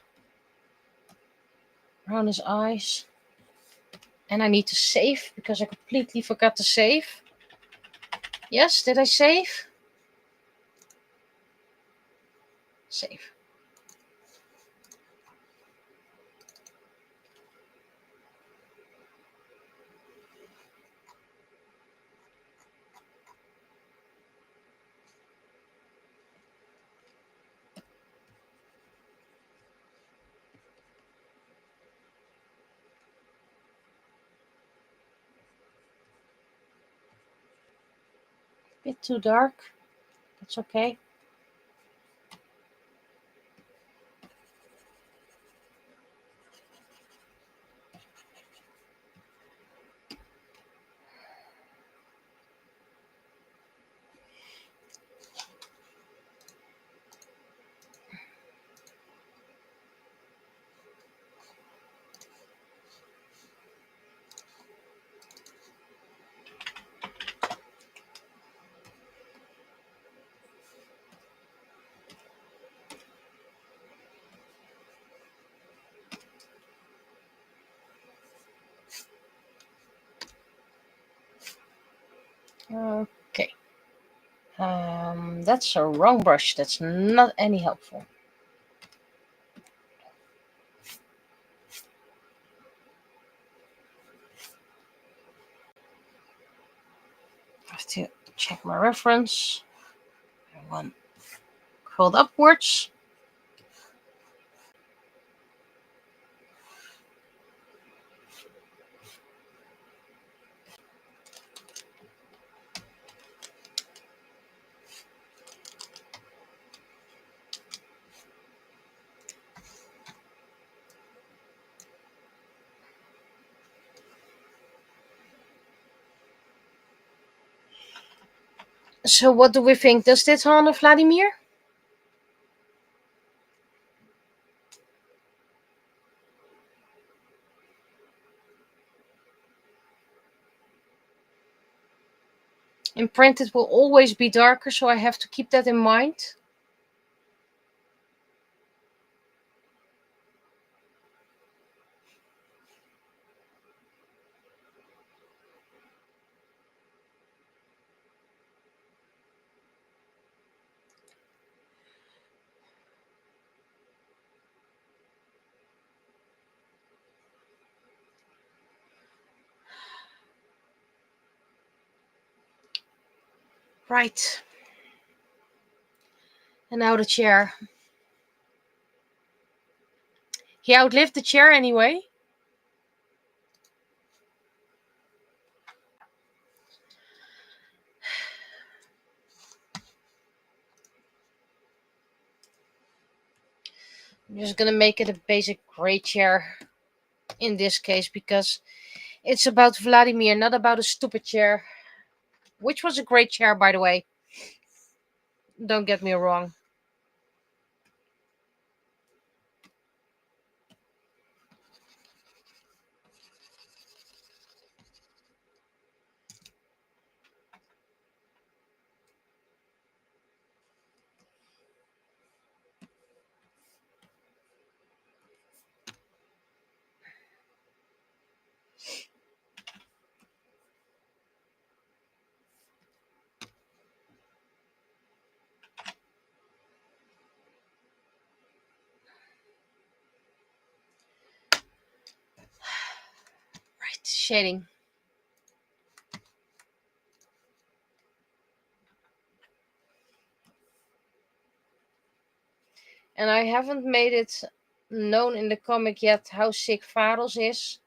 around his eyes. And I need to save because I completely forgot to save. Yes, did I save? Save. Bit too dark. That's okay. Okay. That's a wrong brush. That's not any helpful. I have to check my reference. One curled upwards. So what do we think? Does dit on Vladimir? In print it will always be darker, so I have to keep that in mind. Right. And now the chair. He outlived the chair anyway. I'm just gonna make it a basic gray chair in this case because it's about Vladimir, not about a stupid chair. Which was a great chair, by the way. Don't get me wrong. shading. And I haven't made it known in the comic yet how sick Varos is.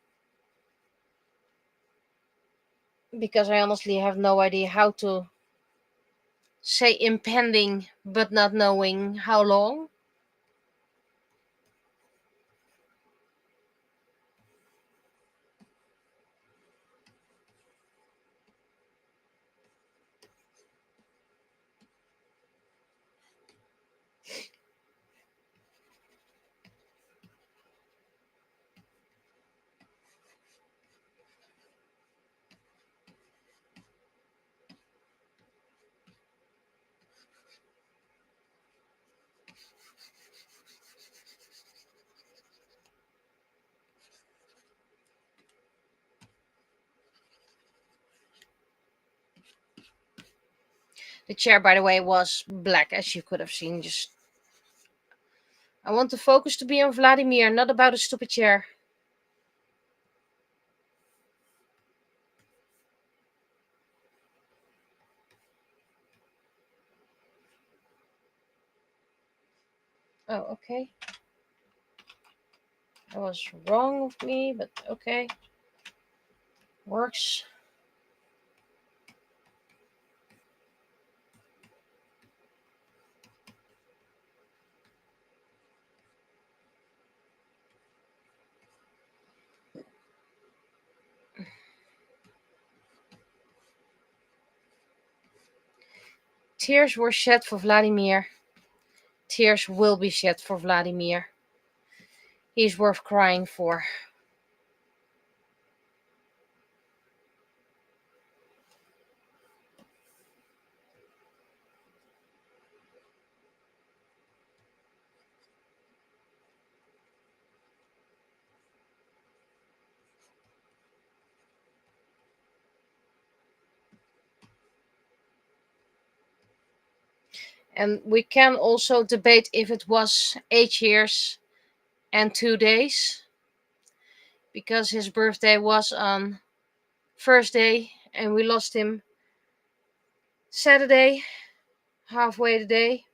Because I honestly have no idea how to say impending, but not knowing how long. The chair, by the way, was black, as you could have seen. Just I want the focus to be on Vladimir, not about a stupid chair. Oh, okay. That was wrong of me, but okay. Works. Tears were shed for Vladimir. Tears will be shed for Vladimir. He's worth crying for. And we can also debate if it was 8 years and 2 days, because his birthday was on Thursday and we lost him Saturday, halfway the day.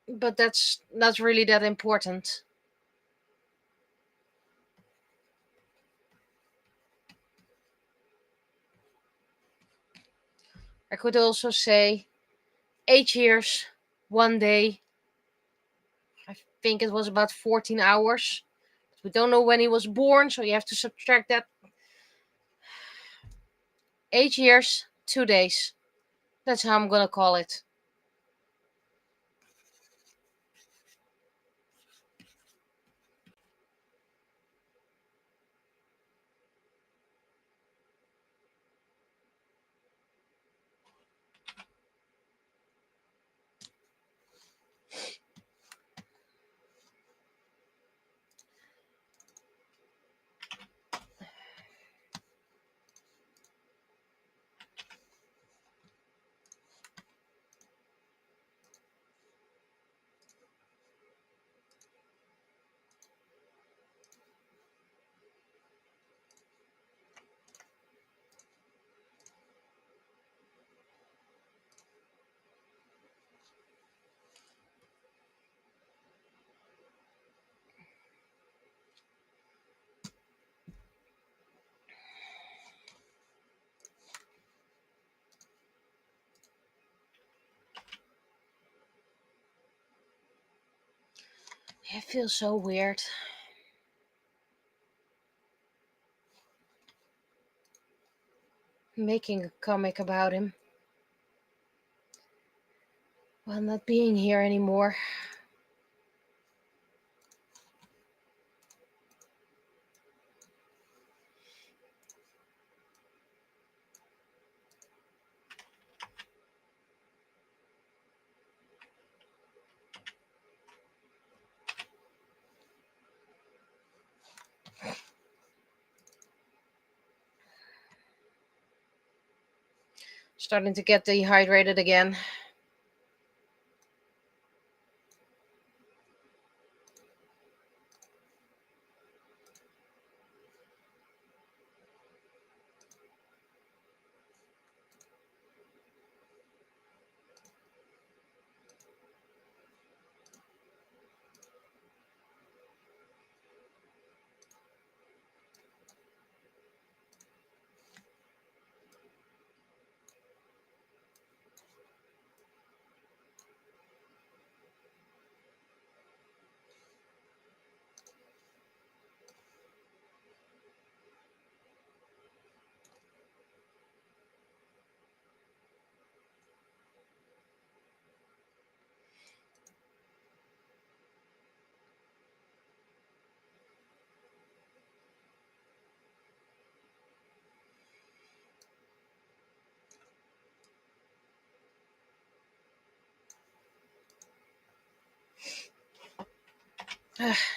But that's not really that important. I could also say 8 years, 1 day. I think it was about 14 hours. We don't know when he was born, so you have to subtract that. 8 years, 2 days. That's how I'm gonna call it. It feels so weird. Making a comic about him while not being here anymore. Starting to get dehydrated again.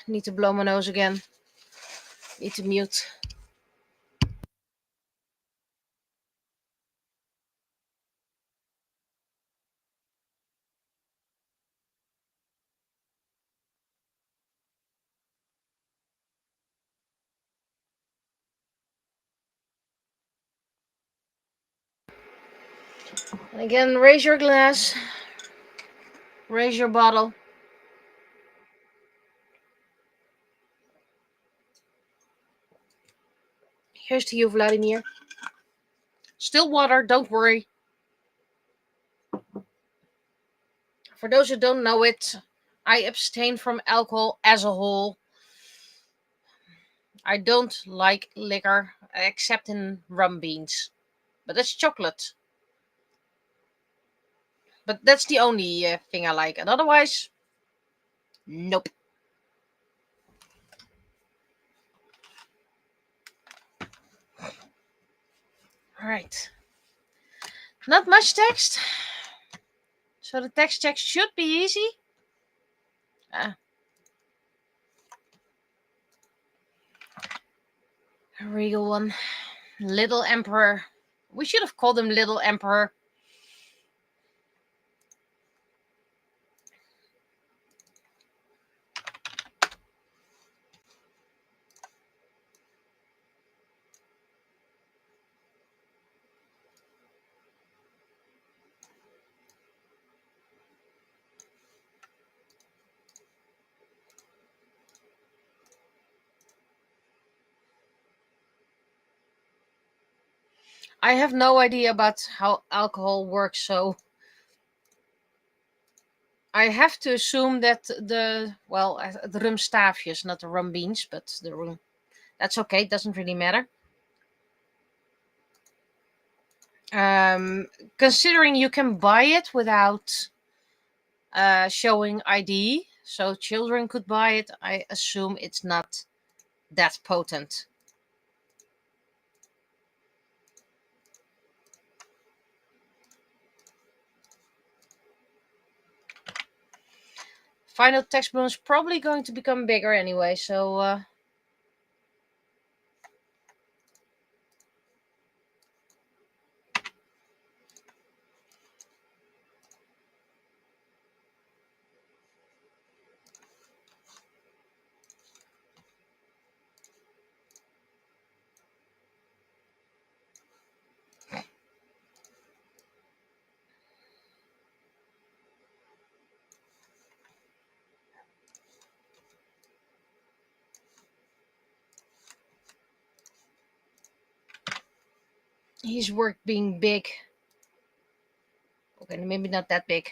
Need to blow my nose again. Need to mute. And again, raise your glass. Raise your bottle. Here's to you, Vladimir. Still water, don't worry. For those who don't know it, I abstain from alcohol as a whole. I don't like liquor except in rum beans. But that's chocolate. But that's the only thing I like. And otherwise, nope. Alright. Not much text. So the text check should be easy. A real one. Little Emperor. We should have called him Little Emperor. I have no idea about how alcohol works, so I have to assume that the rumstaafjes, not the rum beans, but the rum. That's okay. Doesn't really matter. Considering you can buy it without showing ID, so children could buy it, I assume it's not that potent. Final text balloon is probably going to become bigger anyway, so his work being big. Okay, maybe not that big.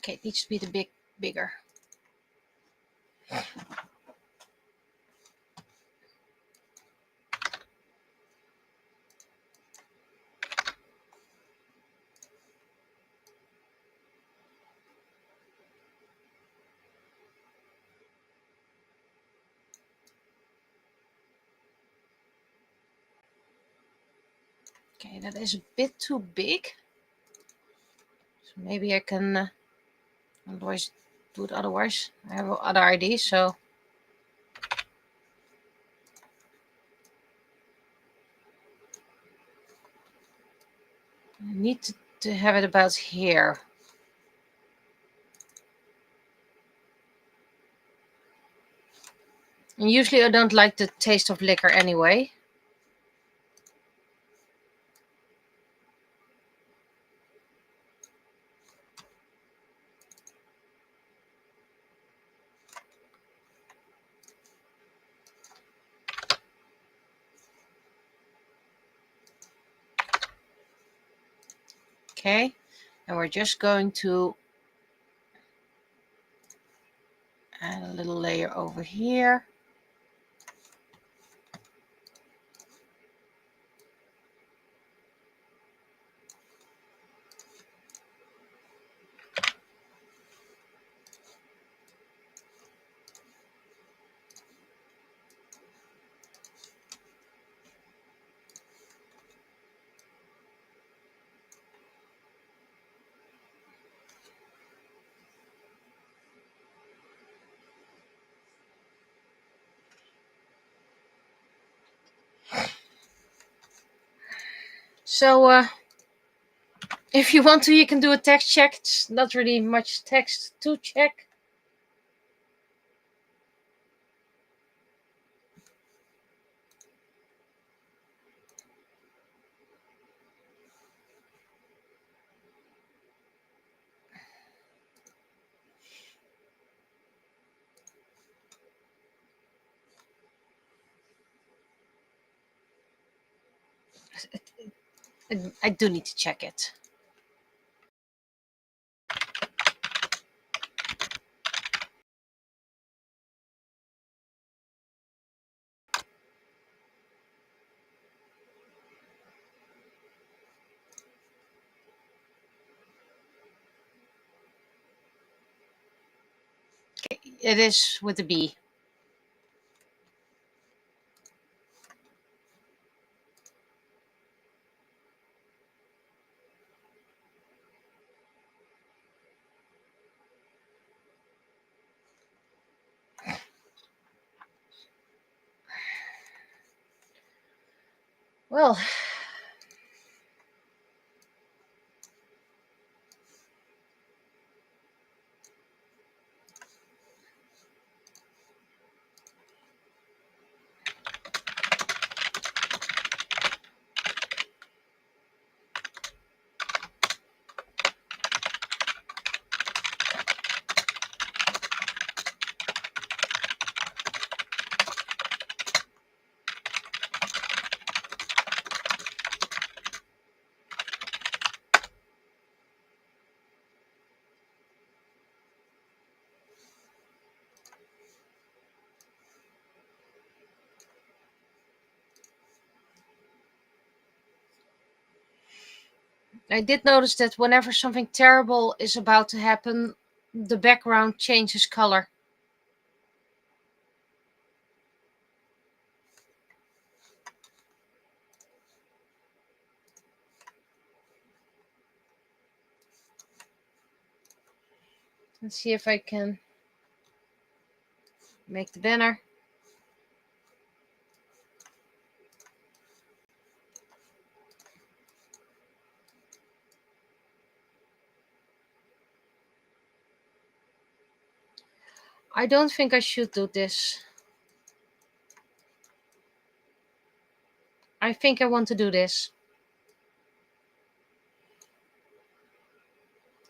Okay, it needs to be bigger. Okay, that is a bit too big. So maybe I can otherwise do it otherwise. I have other ideas, so I need to have it about here. And usually I don't like the taste of liquor anyway. Okay, and we're just going to add a little layer over here. So if you want to, you can do a text check. It's not really much text to check. I do need to check it. Okay, it is with a B. Well, I did notice that whenever something terrible is about to happen, the background changes color. Let's see if I can make the banner. I don't think I should do this. I think I want to do this.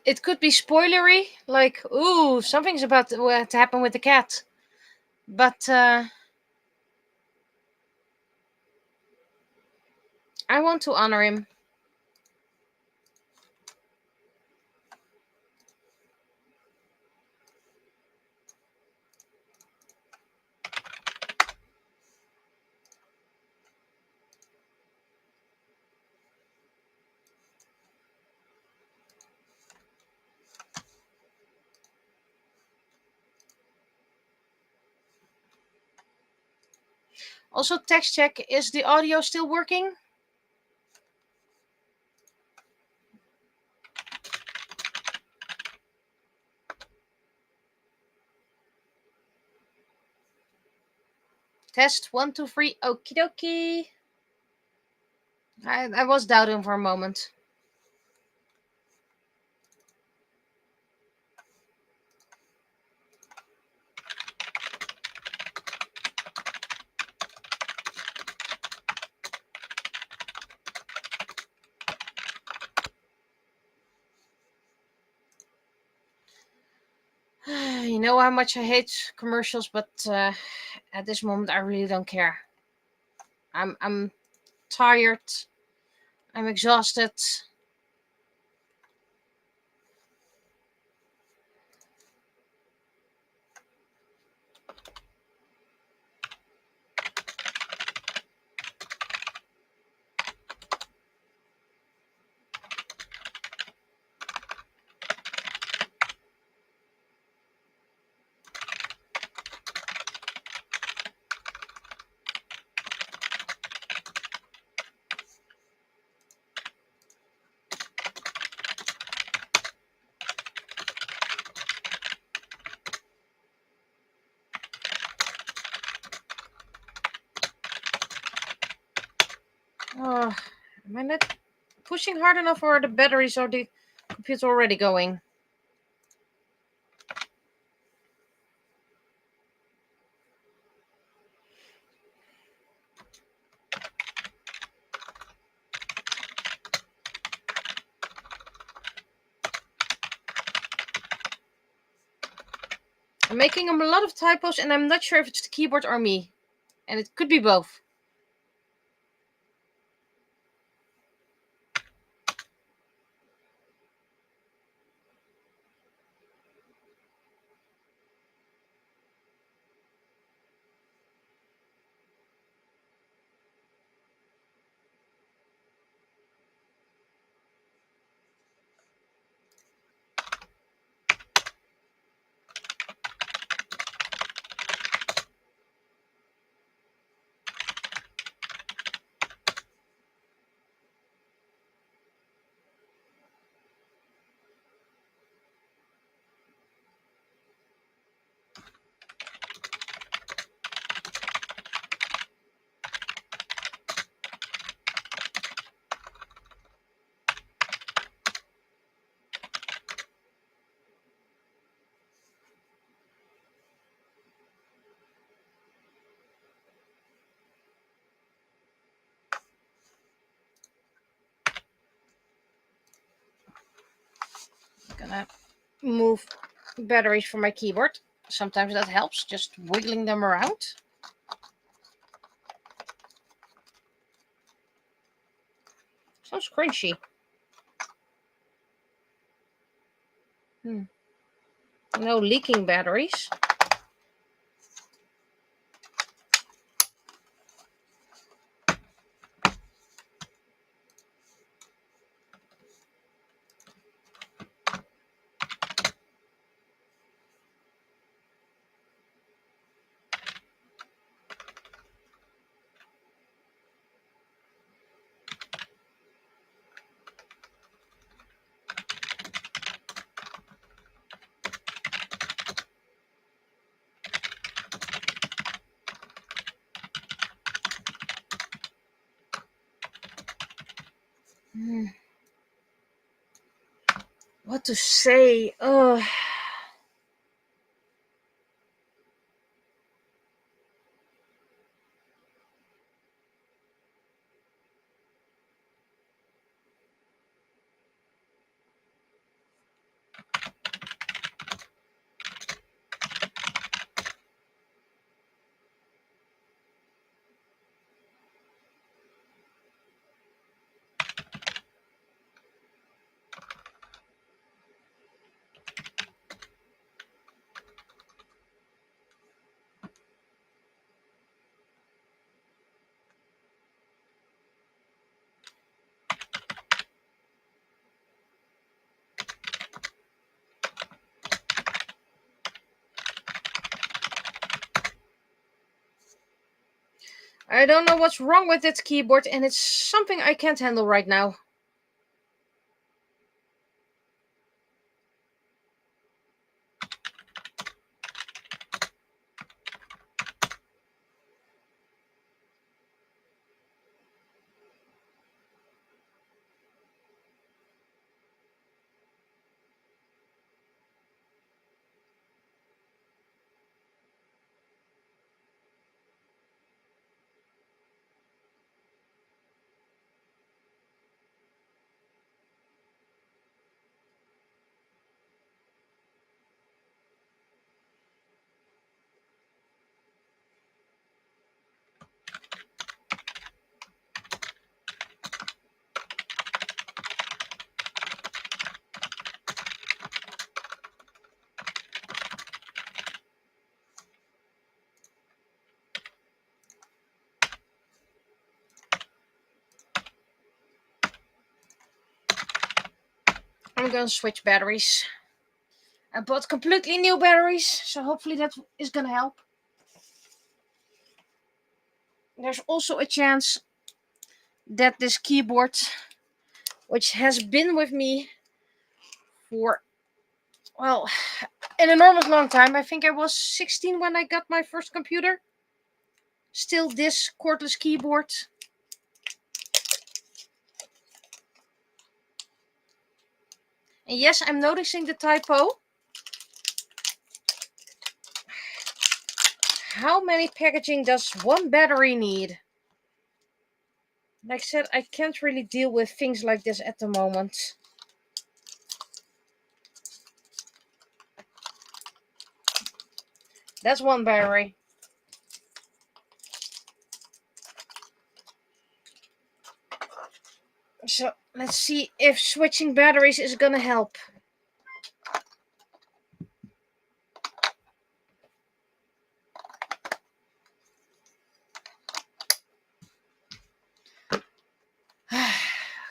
It could be spoilery, like, ooh, something's about to happen with the cat. But I want to honor him. Also, text check, is the audio still working? Test 1, 2, 3. Okie dokie. I was doubting for a moment. know how much I hate commercials, but at this moment I really don't care. I'm tired. I'm exhausted. Oh, am I not pushing hard enough, or the batteries or the computer already going? I'm making a lot of typos, and I'm not sure if it's the keyboard or me. And it could be both. I'm gonna move batteries from my keyboard. Sometimes that helps, just wiggling them around. Sounds crunchy. No leaking batteries. What to say? I don't know what's wrong with its keyboard, and it's something I can't handle right now. I'm gonna switch batteries. I bought completely new batteries, so hopefully that is gonna help. There's also a chance that this keyboard, which has been with me for, well, an enormous long time. I think I was 16 when I got my first computer. Still this cordless keyboard. And yes, I'm noticing the typo. How many packaging does one battery need? Like I said, I can't really deal with things like this at the moment. That's one battery. So let's see if switching batteries is gonna help.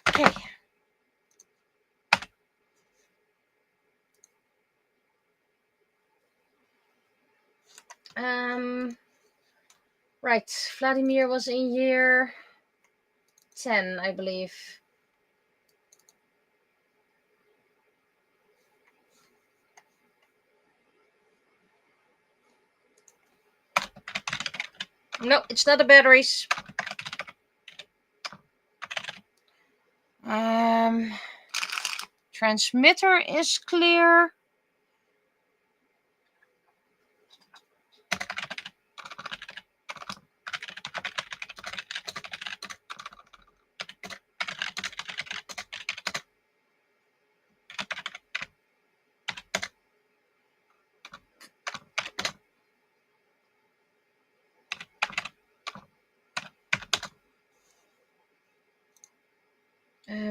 Okay. Right. Vladimir was in year 10, I believe. No, it's not the batteries. Transmitter is clear.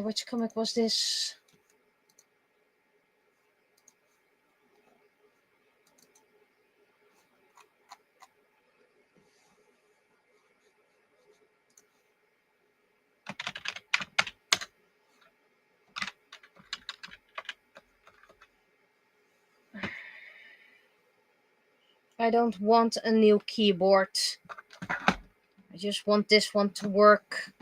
Which comic was this? I don't want a new keyboard. I just want this one to work.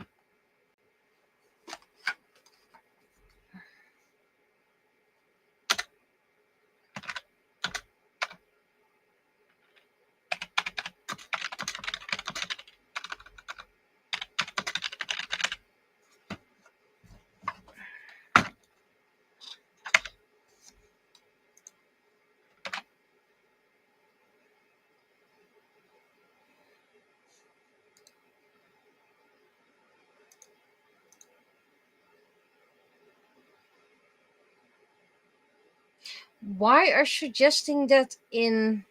Why are you suggesting that in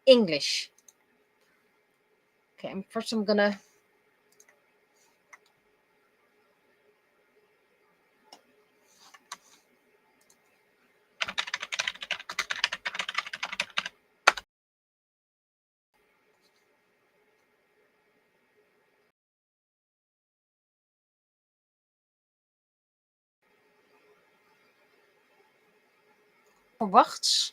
English? Okay, first I'm gonna... Verwachts.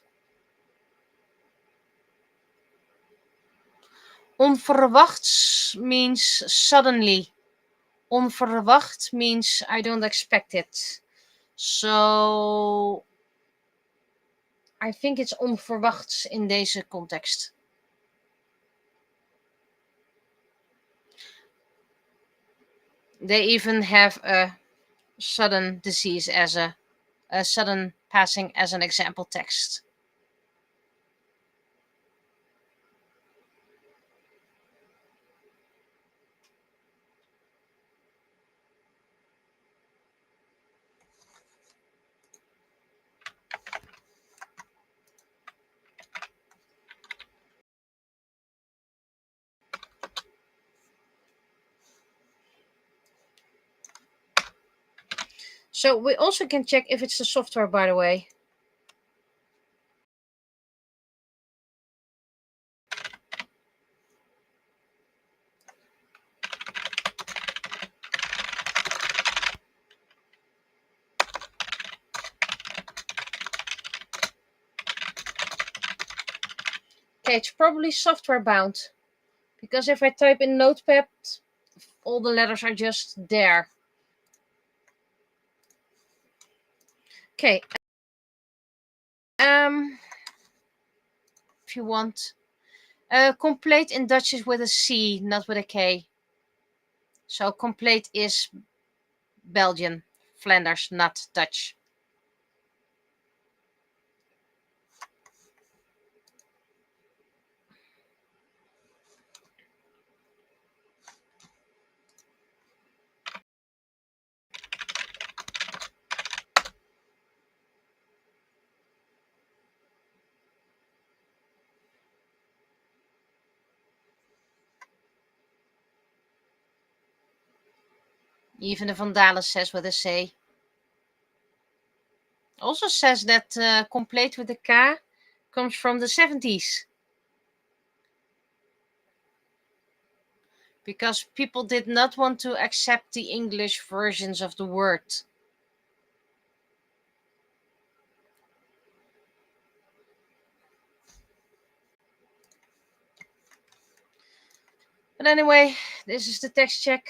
Onverwachts means suddenly. Onverwacht means I don't expect it. So I think it's onverwachts in deze context. They even have a sudden disease as a sudden passing as an example text. So we also can check if it's the software, by the way. Okay, it's probably software bound. Because if I type in Notepad, all the letters are just there. Okay. If you want. Complete in Dutch is with a C, not with a K. So complete is Belgian, Flanders, not Dutch. Even the Vandalen says with a C. Also says that complete with a K comes from the 70s. Because people did not want to accept the English versions of the word. But anyway, this is the text check.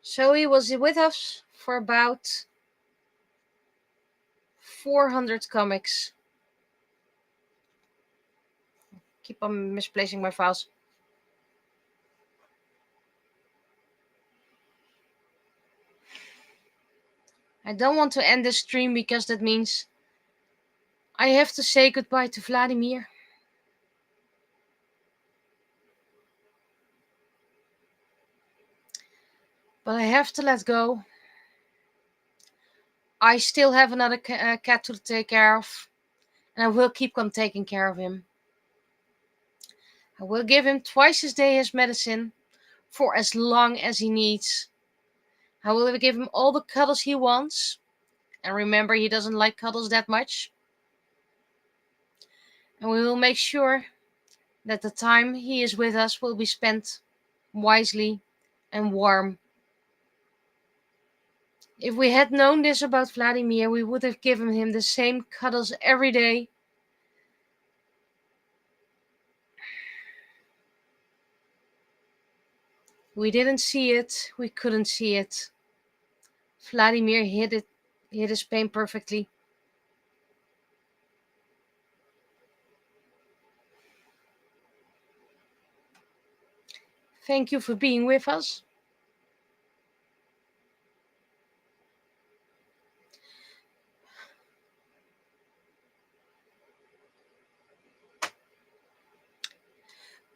So he was with us for about 400 comics. Keep on misplacing my files. I don't want to end this stream because that means I have to say goodbye to Vladimir. But I have to let go. I still have another cat to take care of. And I will keep on taking care of him. I will give him twice a day his medicine for as long as he needs. I will give him all the cuddles he wants. And remember, he doesn't like cuddles that much. And we will make sure that the time he is with us will be spent wisely and warm. If we had known this about Vladimir, we would have given him the same cuddles every day. We didn't see it. We couldn't see it. Vladimir hid his pain perfectly. Thank you for being with us.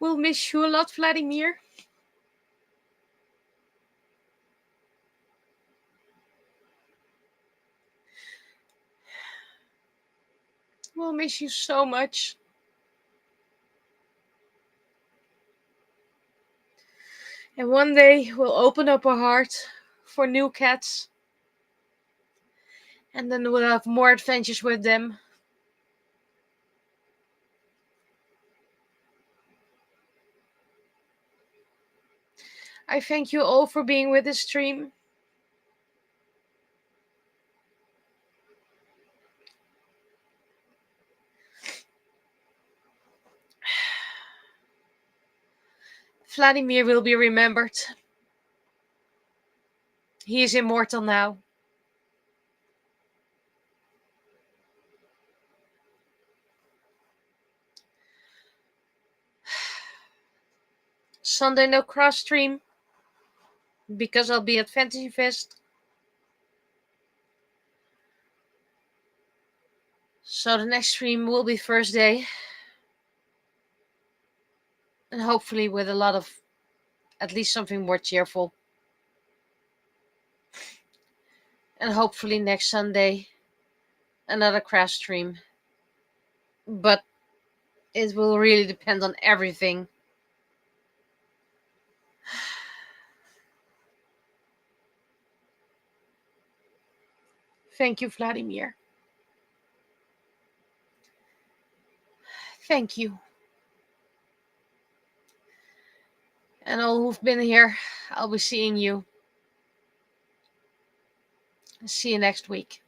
We'll miss you a lot, Vladimir. We'll miss you so much. And one day we'll open up our heart for new cats. And then we'll have more adventures with them. I thank you all for being with this stream. Vladimir will be remembered. He is immortal now. Sunday no cross stream because I'll be at Fantasy Fest. So the next stream will be Thursday. And hopefully with a lot of at least something more cheerful. And hopefully next Sunday, another crash stream. But it will really depend on everything. Thank you, Vladimir. Thank you. And all who've been here, I'll be seeing you. See you next week.